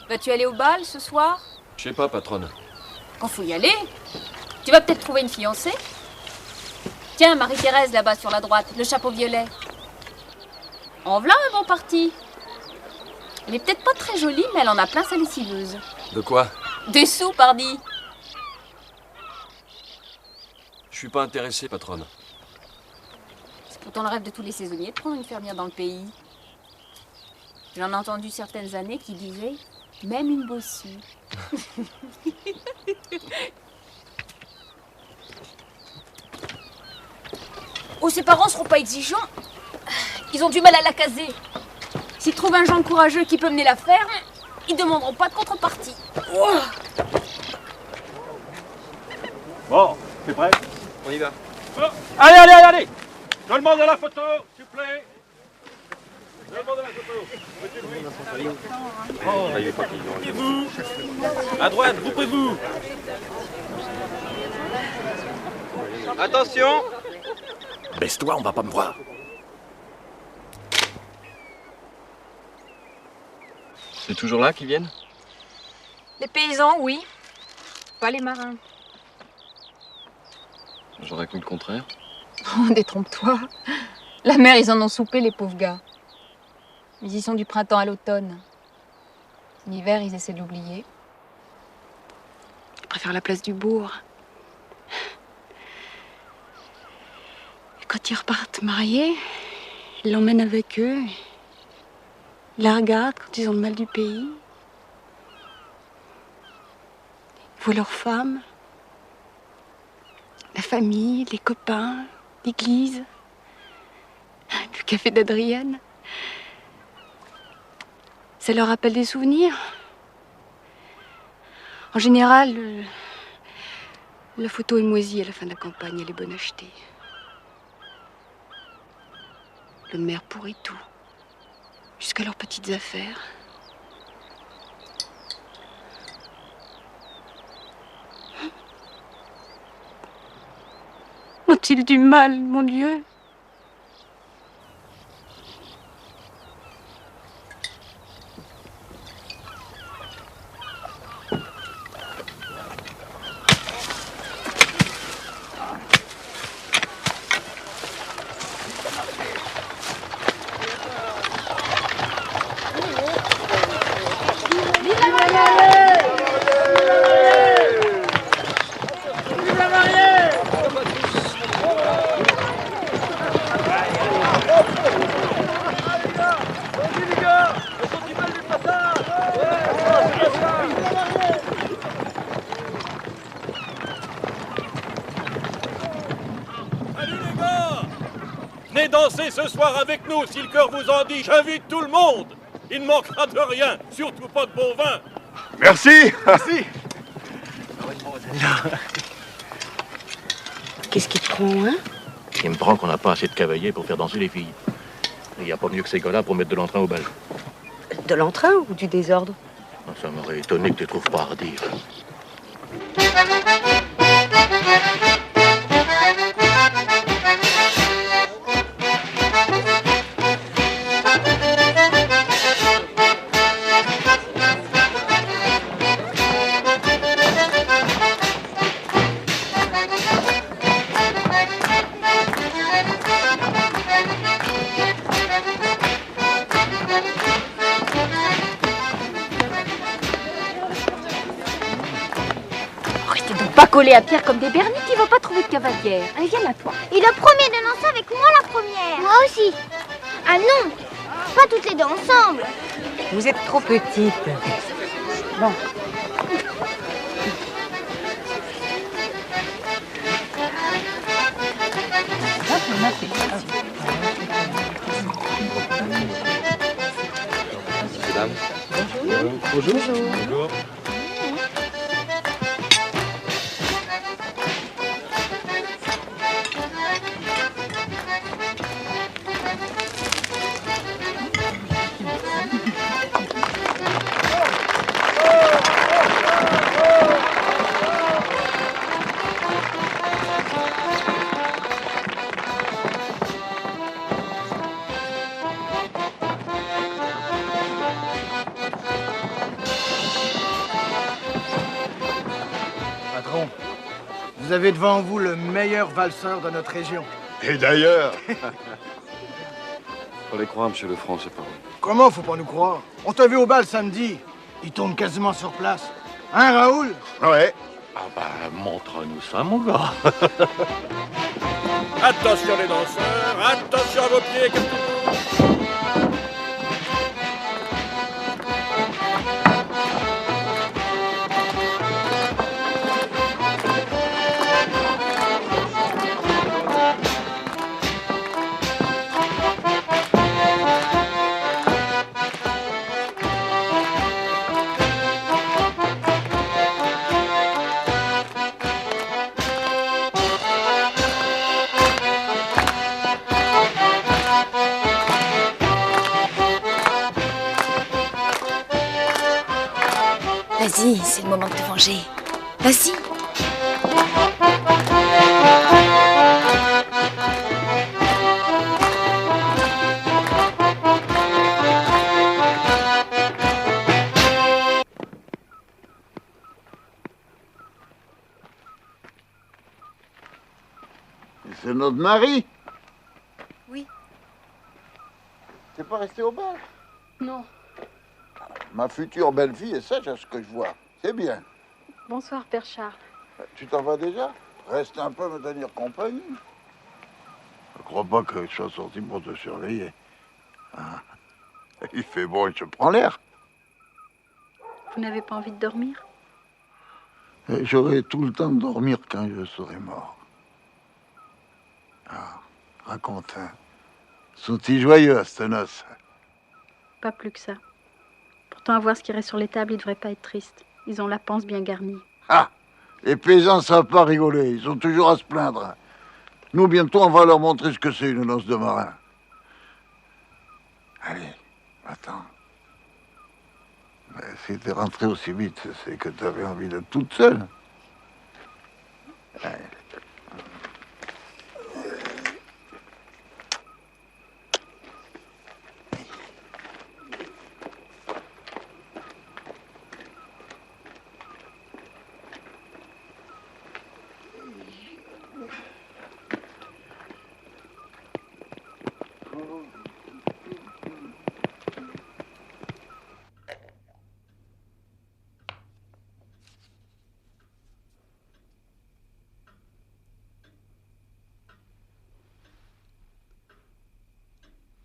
Vas-tu aller au bal ce soir? Je sais pas, patronne. Quand faut y aller. Tu vas peut-être trouver une fiancée. Tiens, Marie-Thérèse là-bas sur la droite, le chapeau violet. En v'là un bon parti. Elle est peut-être pas très jolie, mais elle en a plein sa lessiveuse. De quoi? Des sous, pardi. Je suis pas intéressé, patronne. C'est pourtant le rêve de tous les saisonniers de prendre une fermière dans le pays. J'en ai entendu certaines années qui disaient même une bossue. Oh, ses parents seront pas exigeants. Ils ont du mal à la caser. S'ils trouvent un Jean courageux qui peut mener la ferme, ils demanderont pas de contrepartie. Oh. Bon, t'es prêt? On y va. Oh. Allez! Tout le monde à la photo, s'il vous plaît. Tout le monde à la photo. Groupez-vous. À droite, groupez-vous. Attention. Baisse-toi, on va pas me voir. C'est toujours là qu'ils viennent? Les paysans, oui. Pas les marins. J'aurais cru le contraire. Oh, détrompe-toi. La mer, ils en ont soupé, les pauvres gars. Ils y sont du printemps à l'automne. L'hiver, ils essaient de l'oublier. Ils préfèrent la place du bourg. Et quand ils repartent mariés, ils l'emmènent avec eux. Ils la regardent quand ils ont le mal du pays. Ils voient leurs femmes, la famille, les copains, l'église, le café d'Adrienne. Ça leur rappelle des souvenirs. En général, la photo est moisie à la fin de la campagne, elle est bonne à acheter. Le maire pourrit tout, jusqu'à leurs petites affaires. Ont-ils du mal, mon Dieu? Vive la Venez danser ce soir avec nous si le cœur vous en dit. J'invite tout le monde. Il ne manquera de rien, surtout pas de bon vin. Merci, merci. Qu'est-ce qui te prend, hein? Il me prend qu'on n'a pas assez de cavaliers pour faire danser les filles. Il n'y a pas mieux que ces gars-là pour mettre de l'entrain au bal. De l'entrain ou du désordre? Ça m'aurait étonné que tu trouves pas hardi. Pas coller à Pierre comme des berniques, il va pas trouver de cavalière. Allez, viens là, toi. Il a promis de danser avec moi la première. Moi aussi. Ah non, pas toutes les deux ensemble. Vous êtes trop petite. Bon. Mesdames. Bonjour. Bonjour. Patron, vous avez devant vous le meilleur valseur de notre région. Et d'ailleurs... Faut les croire, monsieur Lefranc, c'est pas vrai. Comment faut pas nous croire? On t'a vu au bal samedi. Il tourne quasiment sur place. Hein, Raoul? Ouais. Ah bah, montre-nous ça, mon gars. Attention les danseurs, attention à vos pieds, capitaine. Vas-y, c'est le moment de te venger. Vas-y. C'est notre mari. Oui. T'es pas resté au bal? Non. Ma future belle-fille est sage à ce que je vois. C'est bien. Bonsoir, Père Charles. Tu t'en vas déjà? Reste un peu me tenir compagnie. Je crois pas que je sois sorti pour te surveiller. Hein? Il fait bon, il se prend l'air. Vous n'avez pas envie de dormir? Et j'aurai tout le temps de dormir quand je serai mort. Ah, raconte, hein. Sont-ils joyeux à cette noce? Pas plus que ça. Pourtant, à voir ce qui reste sur les tables, ils devraient pas être tristes. Ils ont la panse bien garnie. Ah, les paysans savent pas rigoler, ils ont toujours à se plaindre. Nous, bientôt, on va leur montrer ce que c'est une noce de marin. Allez, attends. Mais si t'es rentrée aussi vite, c'est que t'avais envie d'être toute seule. Allez.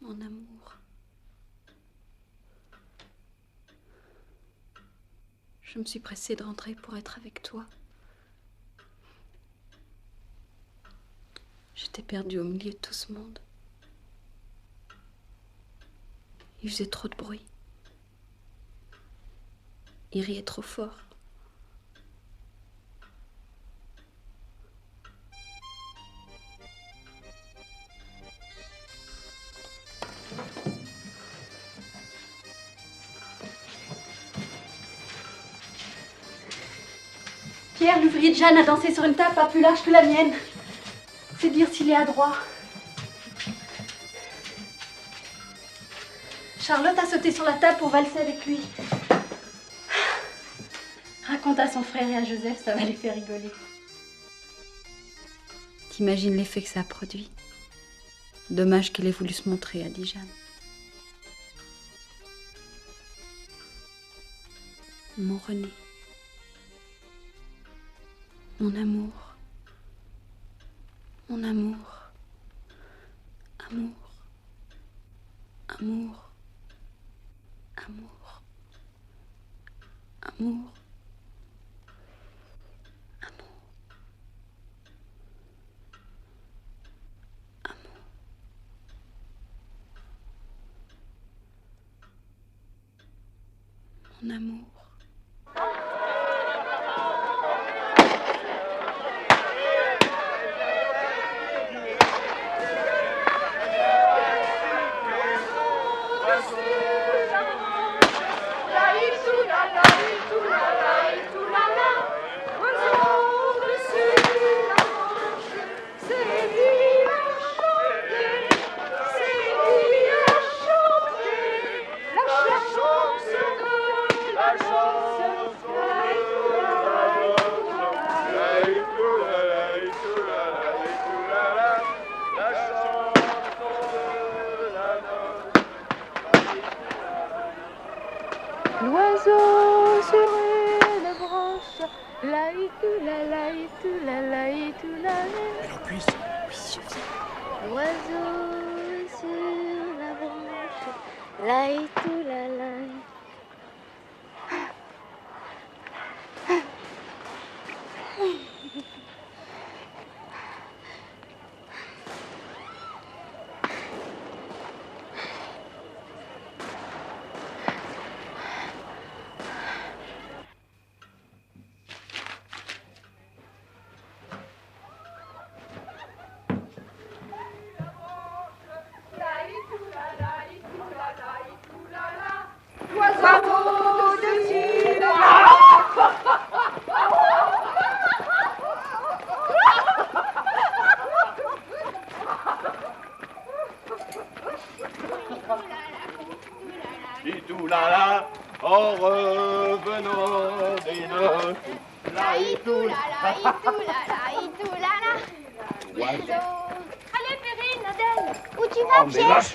Mon amour. Je me suis pressée de rentrer pour être avec toi. J'étais perdue au milieu de tout ce monde. Il faisait trop de bruit. Il riait trop fort. Pierre, l'ouvrier de Jeanne, a dansé sur une table pas plus large que la mienne. C'est dire s'il est adroit. Charlotte a sauté sur la table pour valser avec lui. Raconte à son frère et à Joseph, ça va les faire rigoler. T'imagines l'effet que ça a produit? Dommage qu'il ait voulu se montrer, a dit Jeanne. Mon René. Mon amour. Mon amour. Amour. Amour. Amour. Amour. Mon amour. L'oiseau sur une branche, laïtoula. Elle en puisse. Oui, je viens. L'oiseau sur la branche, laïtoula. Itoulala, en revenant des noces. Allez, Perrine, Adèle. Où tu vas, Pierre?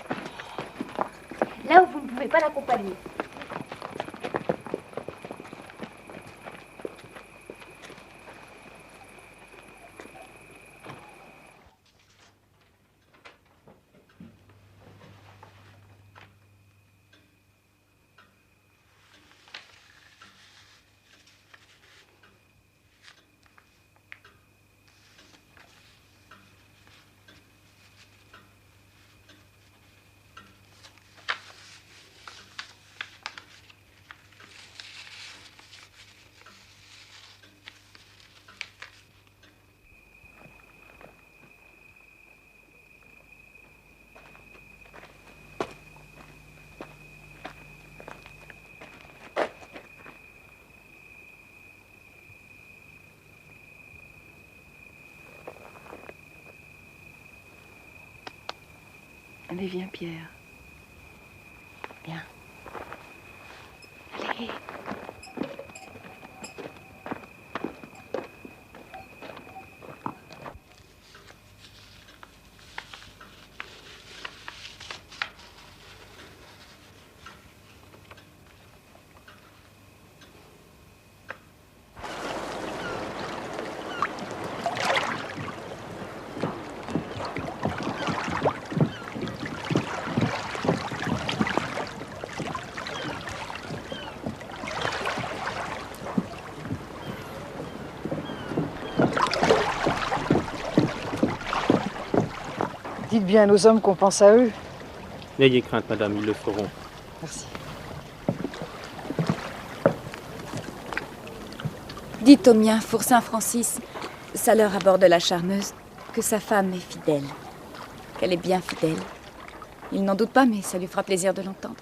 Là où vous ne pouvez pas l'accompagner. Allez, viens, Pierre. Viens. Allez. Dites bien à nos hommes qu'on pense à eux. N'ayez crainte, madame, ils le feront. Merci. Dites au mien, Four Saint-Francis, saleur à bord de la Charmeuse, que sa femme est fidèle. Qu'elle est bien fidèle. Il n'en doute pas, mais ça lui fera plaisir de l'entendre.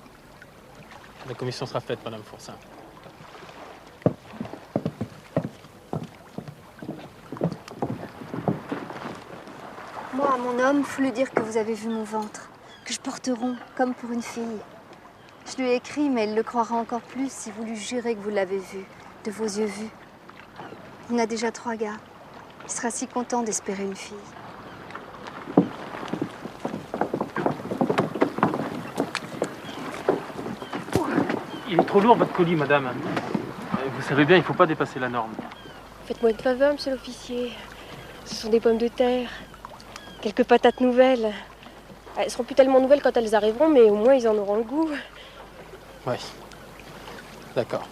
La commission sera faite, Madame Fourcin. Moi, à mon homme, faut lui dire que vous avez vu mon ventre, que je porte rond, comme pour une fille. Je lui ai écrit, mais il le croira encore plus si vous lui jurez que vous l'avez vu, de vos yeux vus. On a déjà 3 gars. Il sera si content d'espérer une fille. Il est trop lourd, votre colis, madame. Vous savez bien, il ne faut pas dépasser la norme. Faites-moi une faveur, monsieur l'officier. Ce sont des pommes de terre. Quelques patates nouvelles. Elles seront plus tellement nouvelles quand elles arriveront, mais au moins ils en auront le goût. Oui. D'accord.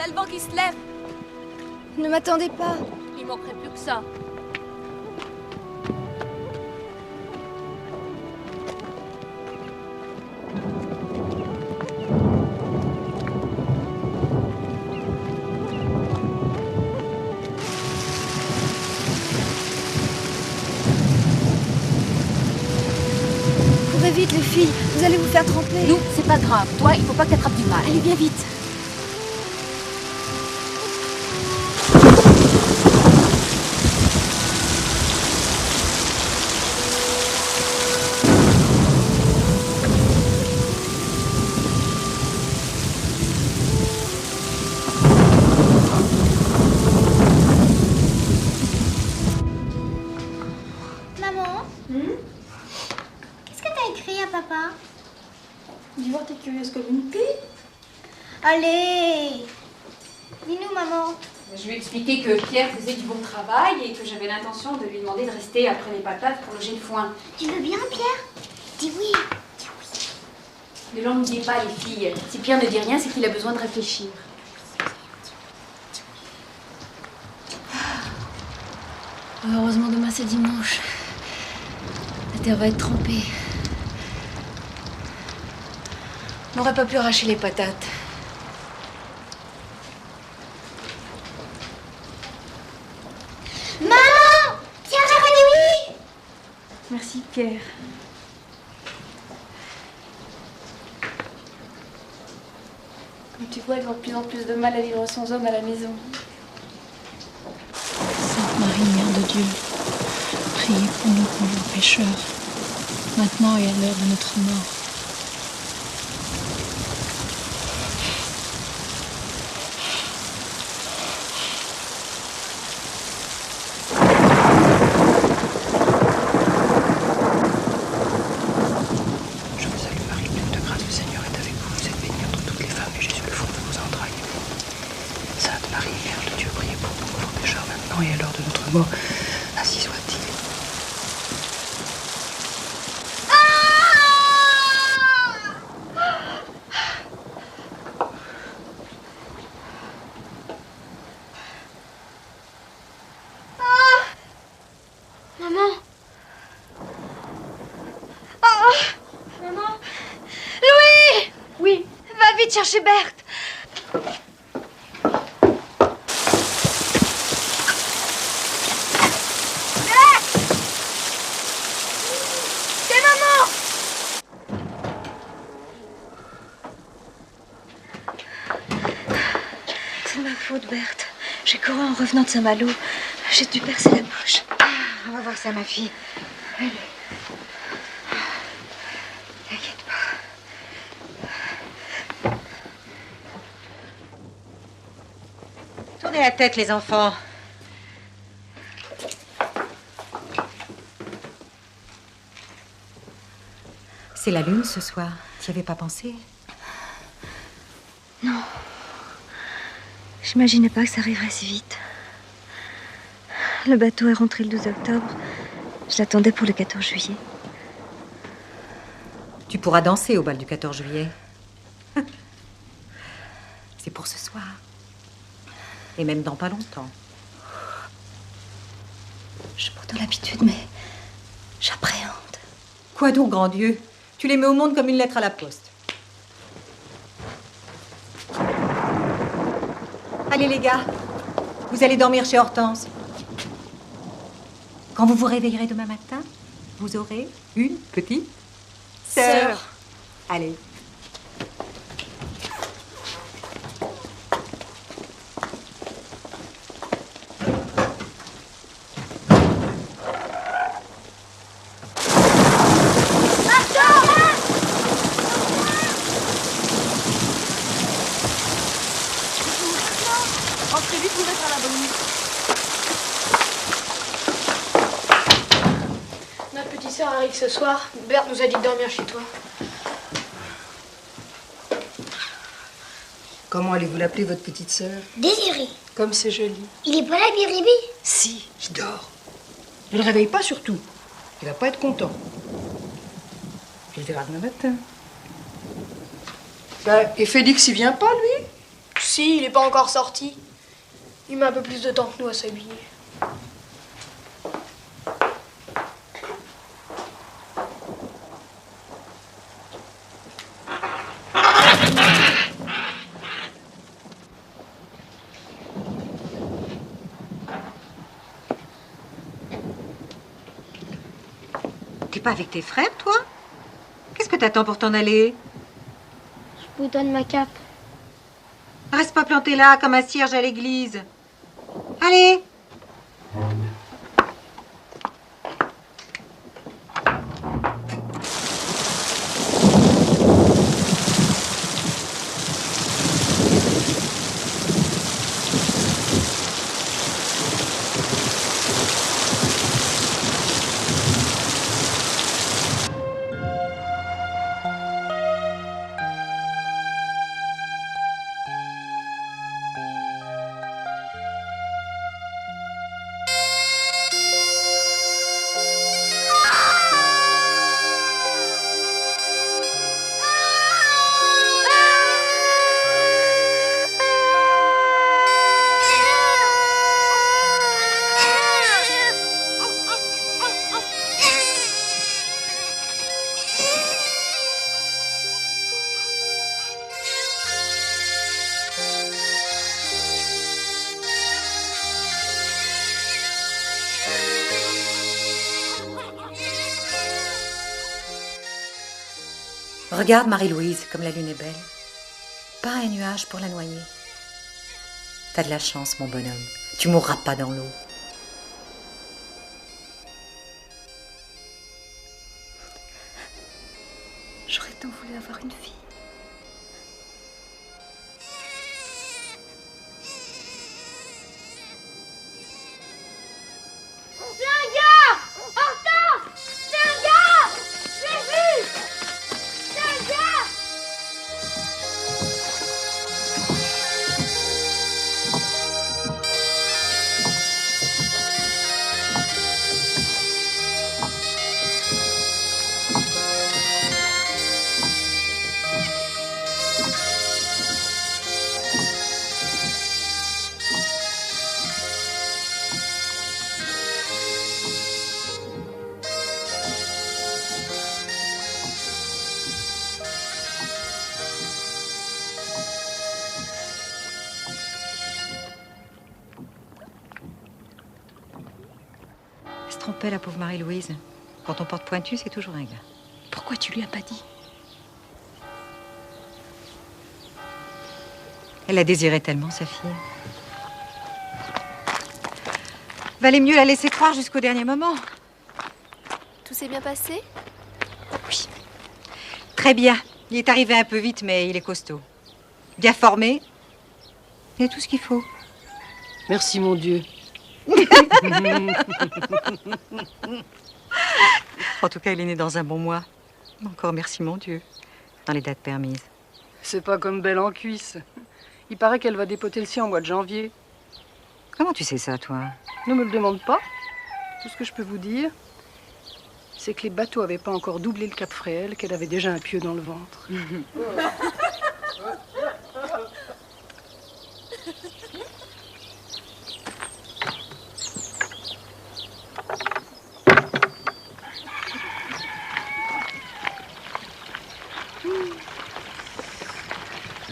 Le vent qui se lève. Ne m'attendez pas. Il manquerait plus que ça. Courez vite les filles, vous allez vous faire tremper. Nous, c'est pas grave. Toi, il faut pas que t'attrapes du mal. Allez, viens vite. Maman, qu'est-ce que t'as écrit à papa? Dis-moi, t'es curieuse comme une pie. Allez, dis-nous maman. Je lui ai expliqué que Pierre faisait du bon travail et que j'avais l'intention de lui demander de rester après les patates pour loger le foin. Tu veux bien, Pierre? Dis oui. Ne l'ennuyez pas, les filles. Si Pierre ne dit rien, c'est qu'il a besoin de réfléchir. Heureusement, demain c'est dimanche. La terre va être trempée. On n'aurait pas pu arracher les patates. Maman! Pierre a dit oui! Merci, Pierre. Comme tu vois, elle a de plus en plus de mal à vivre sans homme à la maison. Sainte Marie, Mère de Dieu, priez pour nous pauvres pécheurs, maintenant et à l'heure de notre mort. Je vous salue Marie, pleine de grâce, le Seigneur est avec vous. Vous êtes bénie entre toutes les femmes, et Jésus, le fruit de vos entrailles, est béni. Sainte Marie, Mère de Dieu, priez pour nous pauvres pécheurs, maintenant et à l'heure de notre mort. Ainsi soit-il. Maman. Louis. Oui. Va vite chercher Berthe. C'est maman. C'est ma faute, Berthe. J'ai couru en revenant de Saint-Malo. J'ai dû percer la bouche. On va voir ça, ma fille. Allez. T'inquiète pas. Tournez la tête, les enfants. C'est la lune ce soir. T'y avais pas pensé? Non. J'imaginais pas que ça arriverait si vite. Le bateau est rentré le 12 octobre. Je l'attendais pour le 14 juillet. Tu pourras danser au bal du 14 juillet. C'est pour ce soir. Et même dans pas longtemps. J'ai pourtant l'habitude, mais j'appréhende. Quoi donc, grand Dieu? Tu les mets au monde comme une lettre à la poste. Allez, les gars. Vous allez dormir chez Hortense. Quand vous vous réveillerez demain matin, vous aurez une petite sœur. Allez. Entrez vite, vous mettre à l'abri. Notre petite sœur arrive ce soir. Berthe nous a dit de dormir chez toi. Comment allez-vous l'appeler, votre petite sœur? Désiré. Comme c'est joli. Il est pas là, Biribi? Si, il dort. Ne le réveille pas surtout. Il va pas être content. Il verra demain matin. Ben, et Félix, il vient pas, lui? Si, il est pas encore sorti. Il met un peu plus de temps que nous à s'habiller. T'es pas avec tes frères, toi? Qu'est-ce que t'attends pour t'en aller? Je vous donne ma cape. Reste pas planté là, comme un cierge à l'église. Allez! Regarde, Marie-Louise, comme la lune est belle. Pas un nuage pour la noyer. T'as de la chance, mon bonhomme. Tu mourras pas dans l'eau. J'aurais tant voulu avoir une fille. C'est un gars! Hortense! C'est un gars! Je l'ai vu! C'est un gars! paix, la pauvre Marie-Louise. Quand on porte pointu, c'est toujours un gars. Pourquoi tu lui as pas dit? Elle la désirait tellement, sa fille. Valait mieux la laisser croire jusqu'au dernier moment. Tout s'est bien passé? Oui. Très bien. Il est arrivé un peu vite, mais il est costaud. Bien formé. Il a tout ce qu'il faut. Merci, mon Dieu. En tout cas, il est né dans un bon mois. Encore merci, mon Dieu. Dans les dates permises. C'est pas comme Belle en cuisse. Il paraît qu'elle va dépoter le sien au mois de janvier. Comment tu sais ça, toi? Ne me le demande pas. Tout ce que je peux vous dire, c'est que les bateaux n'avaient pas encore doublé le Cap Fréhel, qu'elle avait déjà un pieu dans le ventre.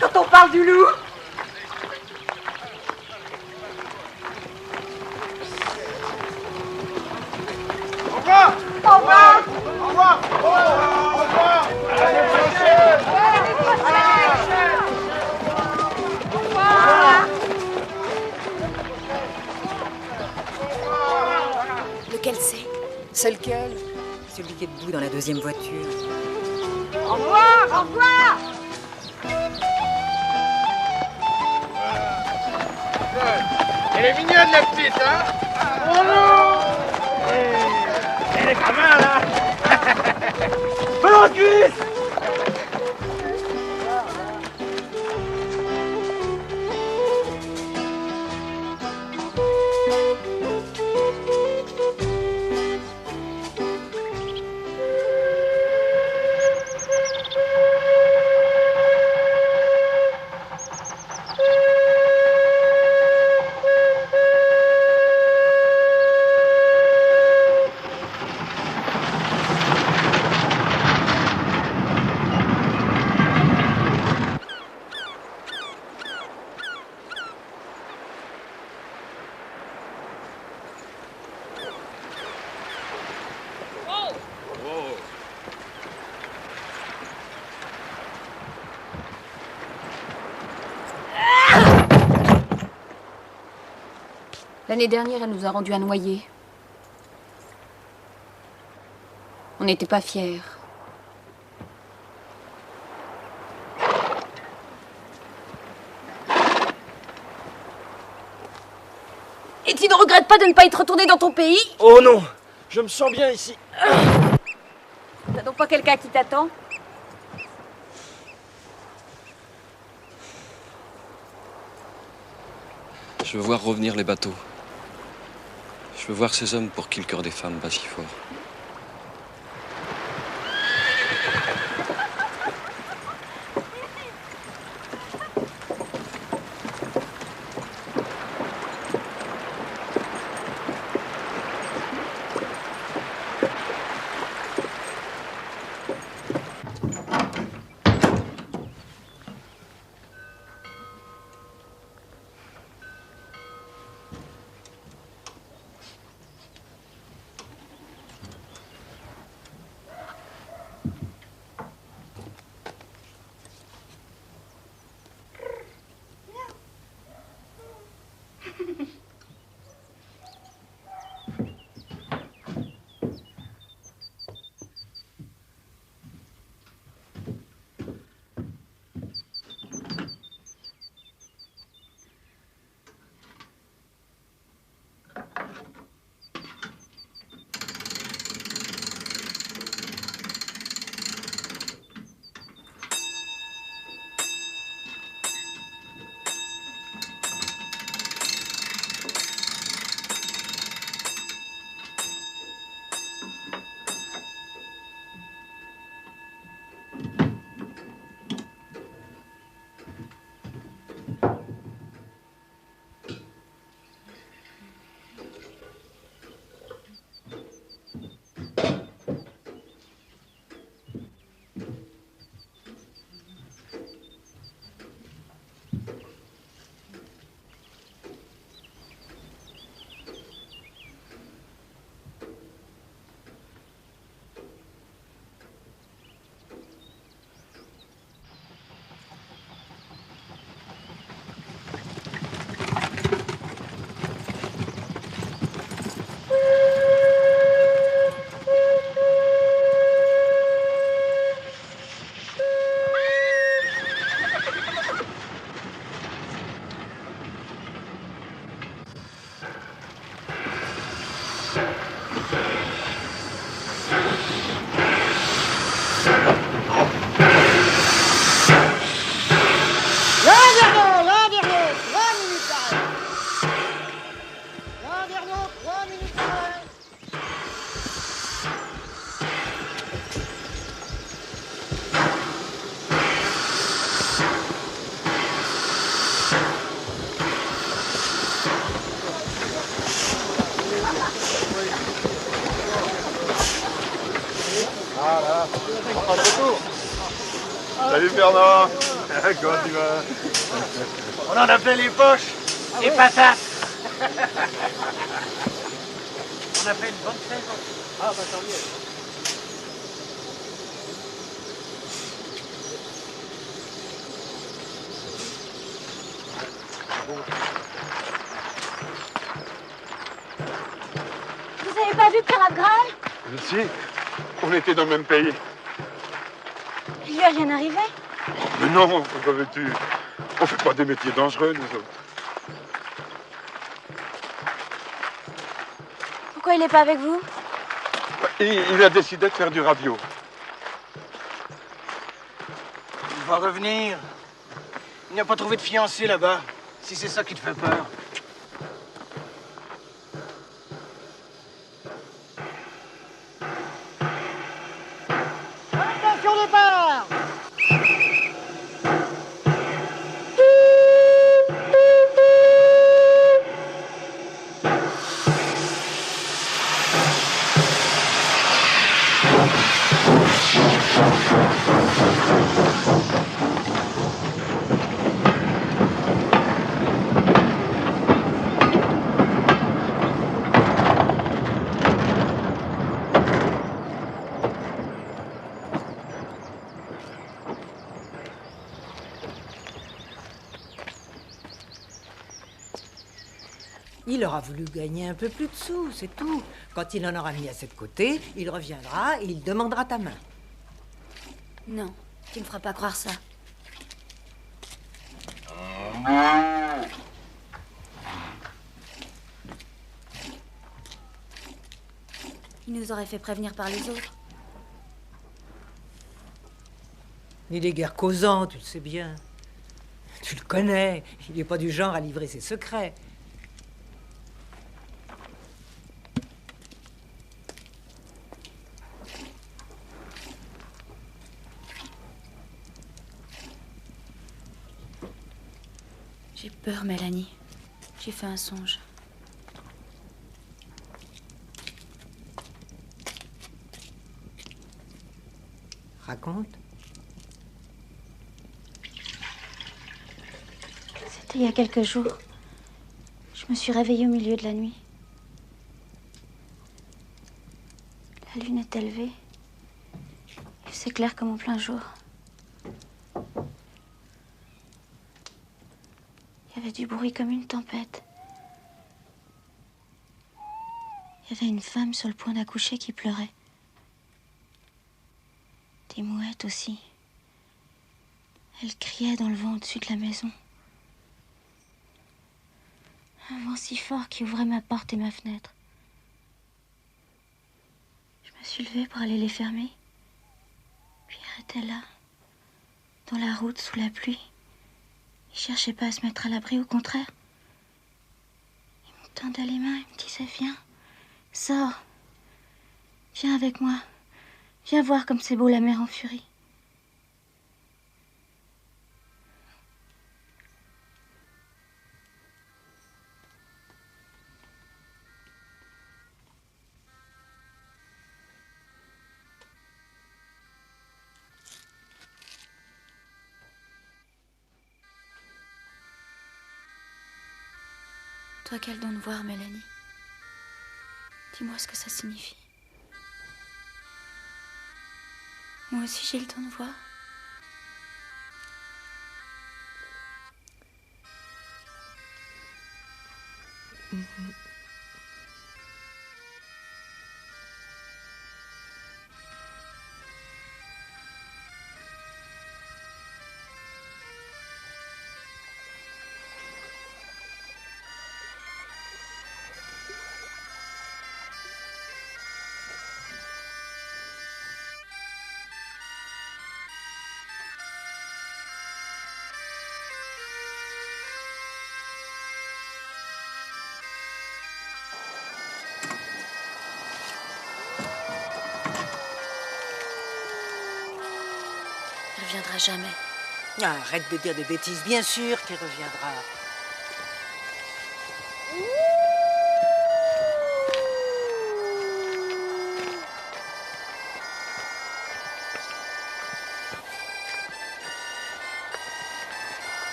Quand on parle du loup, Au revoir. au revoir. Au revoir. Au revoir. À l'année prochaine. Lequel c'est? C'est lequel? Celui qui est debout dans la deuxième voiture. Au revoir, au revoir. Elle est mignonne, la petite, hein? Oh non! Elle est pas mal, hein? Fais en cuisse! L'année dernière, elle nous a rendu un noyer. On n'était pas fiers. Et tu ne regrettes pas de ne pas être retourné dans ton pays? Oh non, je me sens bien ici. T'as donc pas quelqu'un qui t'attend? Je veux voir revenir les bateaux. Je veux voir ces hommes pour qui le cœur des femmes bat si fort. Voilà. On passe le tour. Salut Fernand. Comment tu vas? On en a plein les poches. Les patates. On a fait une bonne saison. Ah bah tant mieux. Vous avez pas vu Pierre Graal? Si, on était dans le même pays. Il lui a rien arrivé? Mais non, comment veux-tu? On fait pas des métiers dangereux, nous autres. Pourquoi il est pas avec vous? Il a décidé de faire du radio. Il va revenir. Il n'a pas trouvé de fiancé là-bas, si c'est ça qui te fait peur. Attention départ! Il aura voulu gagner un peu plus de sous, c'est tout. Quand il en aura mis assez de côté, il reviendra et il demandera ta main. Non, tu me feras pas croire ça. Il nous aurait fait prévenir par les autres. Il est guère causant, tu le sais bien. Tu le connais, il n'est pas du genre à livrer ses secrets. J'ai peur, Mélanie. J'ai fait un songe. Raconte. C'était il y a quelques jours. Je me suis réveillée au milieu de la nuit. La lune était levée. Il faisait clair comme en plein jour. Il y avait du bruit comme une tempête. Il y avait une femme sur le point d'accoucher qui pleurait. Des mouettes aussi. Elle criait dans le vent au-dessus de la maison. Un vent si fort qui ouvrait ma porte et ma fenêtre. Je me suis levée pour aller les fermer. Pierre était là, dans la route, sous la pluie. Il cherchait pas à se mettre à l'abri, au contraire. Il me tendait les mains, il me disait « Viens, sors. Viens avec moi. Viens voir comme c'est beau la mer en furie. » Toi qui as le don de voir, Mélanie, dis-moi ce que ça signifie. Moi aussi j'ai le don de voir. Il reviendra jamais. Ah, arrête de dire des bêtises, bien sûr qu'il reviendra.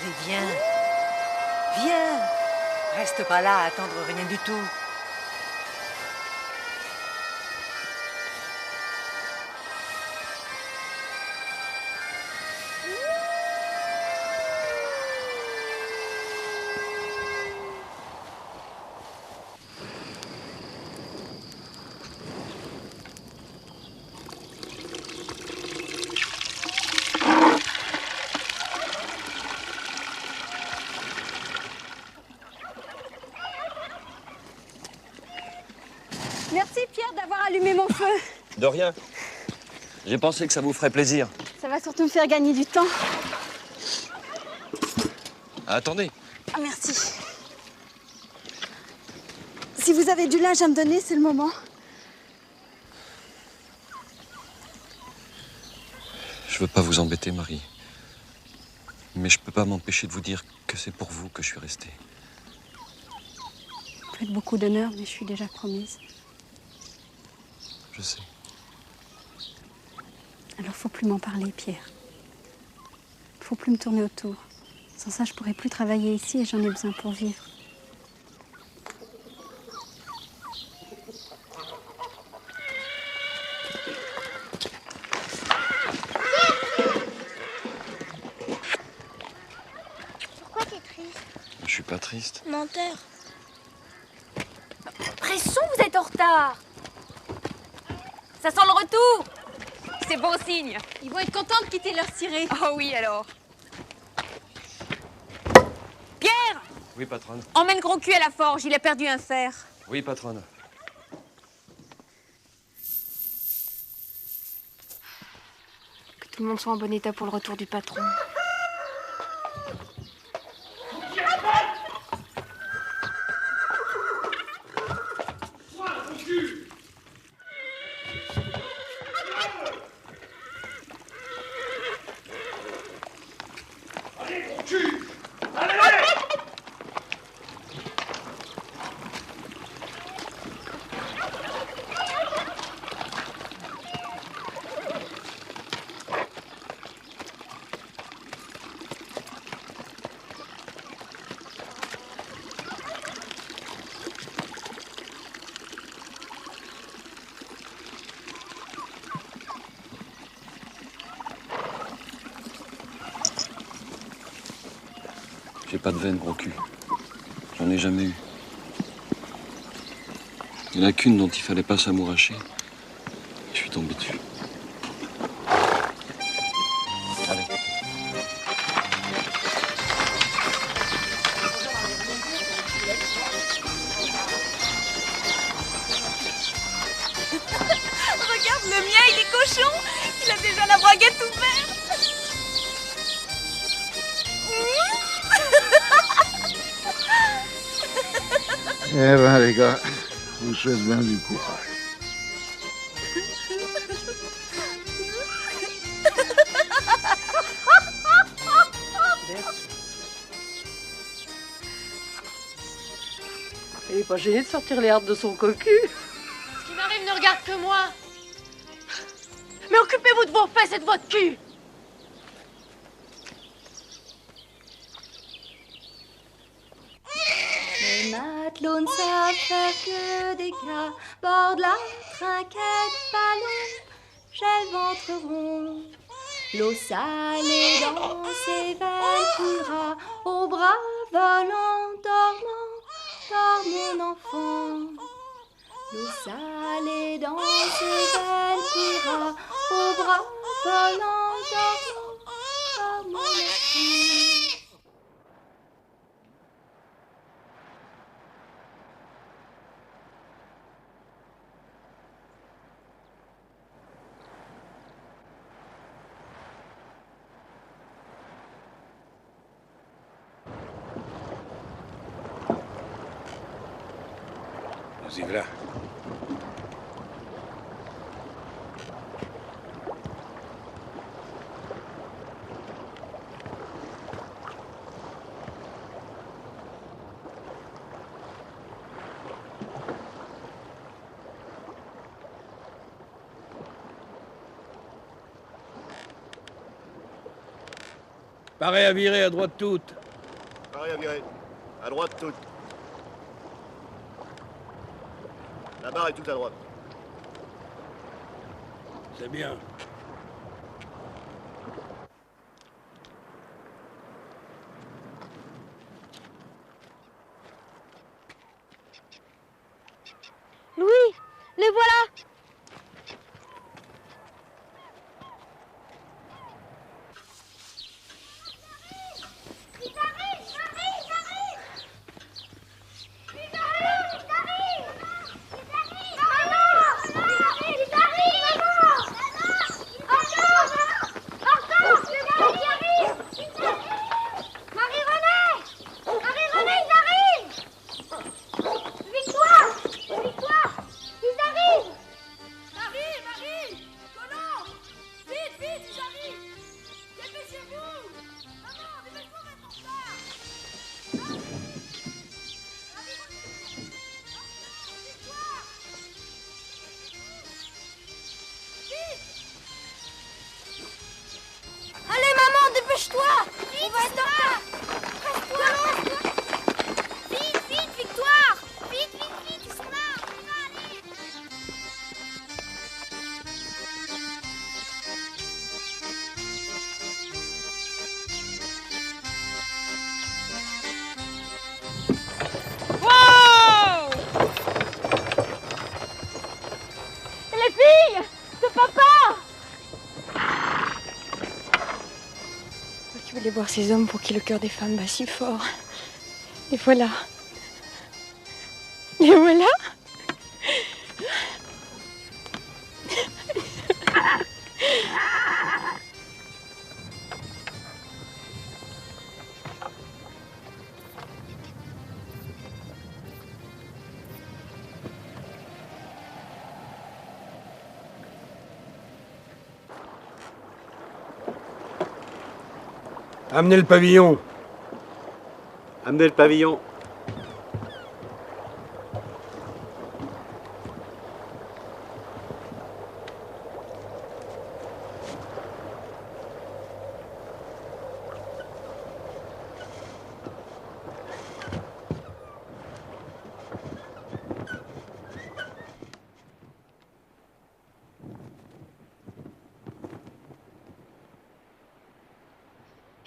Allez, viens. Viens. Reste pas là à attendre rien du tout. Merci Pierre d'avoir allumé mon feu. De rien. J'ai pensé que ça vous ferait plaisir. Ça va surtout me faire gagner du temps. Ah, attendez. Ah, merci. Si vous avez du linge à me donner, c'est le moment. Je veux pas vous embêter, Marie. Mais je peux pas m'empêcher de vous dire que c'est pour vous que je suis resté. Faites beaucoup d'honneur, mais je suis déjà promise. Je sais. Alors faut plus m'en parler, Pierre. Faut plus me tourner autour. Sans ça, je pourrais plus travailler ici et j'en ai besoin pour vivre. Pourquoi t'es triste? Je suis pas triste. Menteur. Presson, vous êtes en retard. Ça sent le retour. C'est bon signe. Ils vont être contents de quitter leur ciré. Oh oui, alors. Pierre, Oui, patronne. emmène Gros Cul à la forge, il a perdu un fer. Oui, patronne. Que tout le monde soit en bon état pour le retour du patron. J'ai pas de veine, Gros Cul. J'en ai jamais eu. Il n'y en a qu'une dont il fallait pas s'amouracher. Je suis tombé dessus. Allez. Regarde, le mien, il est cochon. Il a déjà la braguette ouverte. Eh ben les gars, je vous souhaite bien du courage. Elle est pas gênée de sortir les hardes de son cocu. Ce qui m'arrive ne regarde que moi. Mais occupez-vous de vos fesses et de votre cul. Les matelots ne savent faire que des cas, borde la trinquette ballon, j'ai le ventre rond. L'eau salée dans ses veines coulera, au bras volant dormant, dors mon enfant. L'eau salée dans ses veines coulera, au bras volant dormant, dors mon enfant. Nous y voilà. Pareil à virer à droite toute. Pareil à virer. À droite toute. La barre est toute à droite. C'est bien. Louis, les voilà! Allez, maman, dépêche-toi! On va être en retard! Reste-toi! Vite, vite, Victoire! Vite, vite, vite, ils sont là! On y va, allez! Wow! Les filles! C'est papa! Tu voulais voir ces hommes pour qui le cœur des femmes bat si fort. Et voilà. Et voilà. Amenez le pavillon. Amenez le pavillon.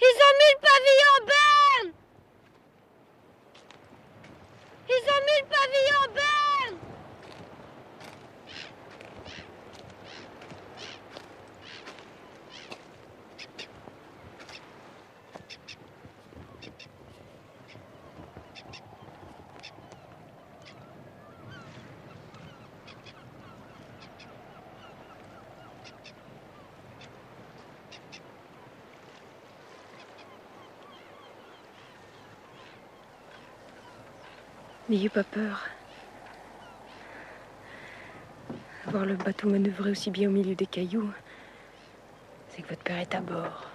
Ils ont mis le pavillon en berne! Ils ont mis le pavillon en berne! N'ayez pas peur. Voir le bateau manœuvrer aussi bien au milieu des cailloux, c'est que votre père est à bord.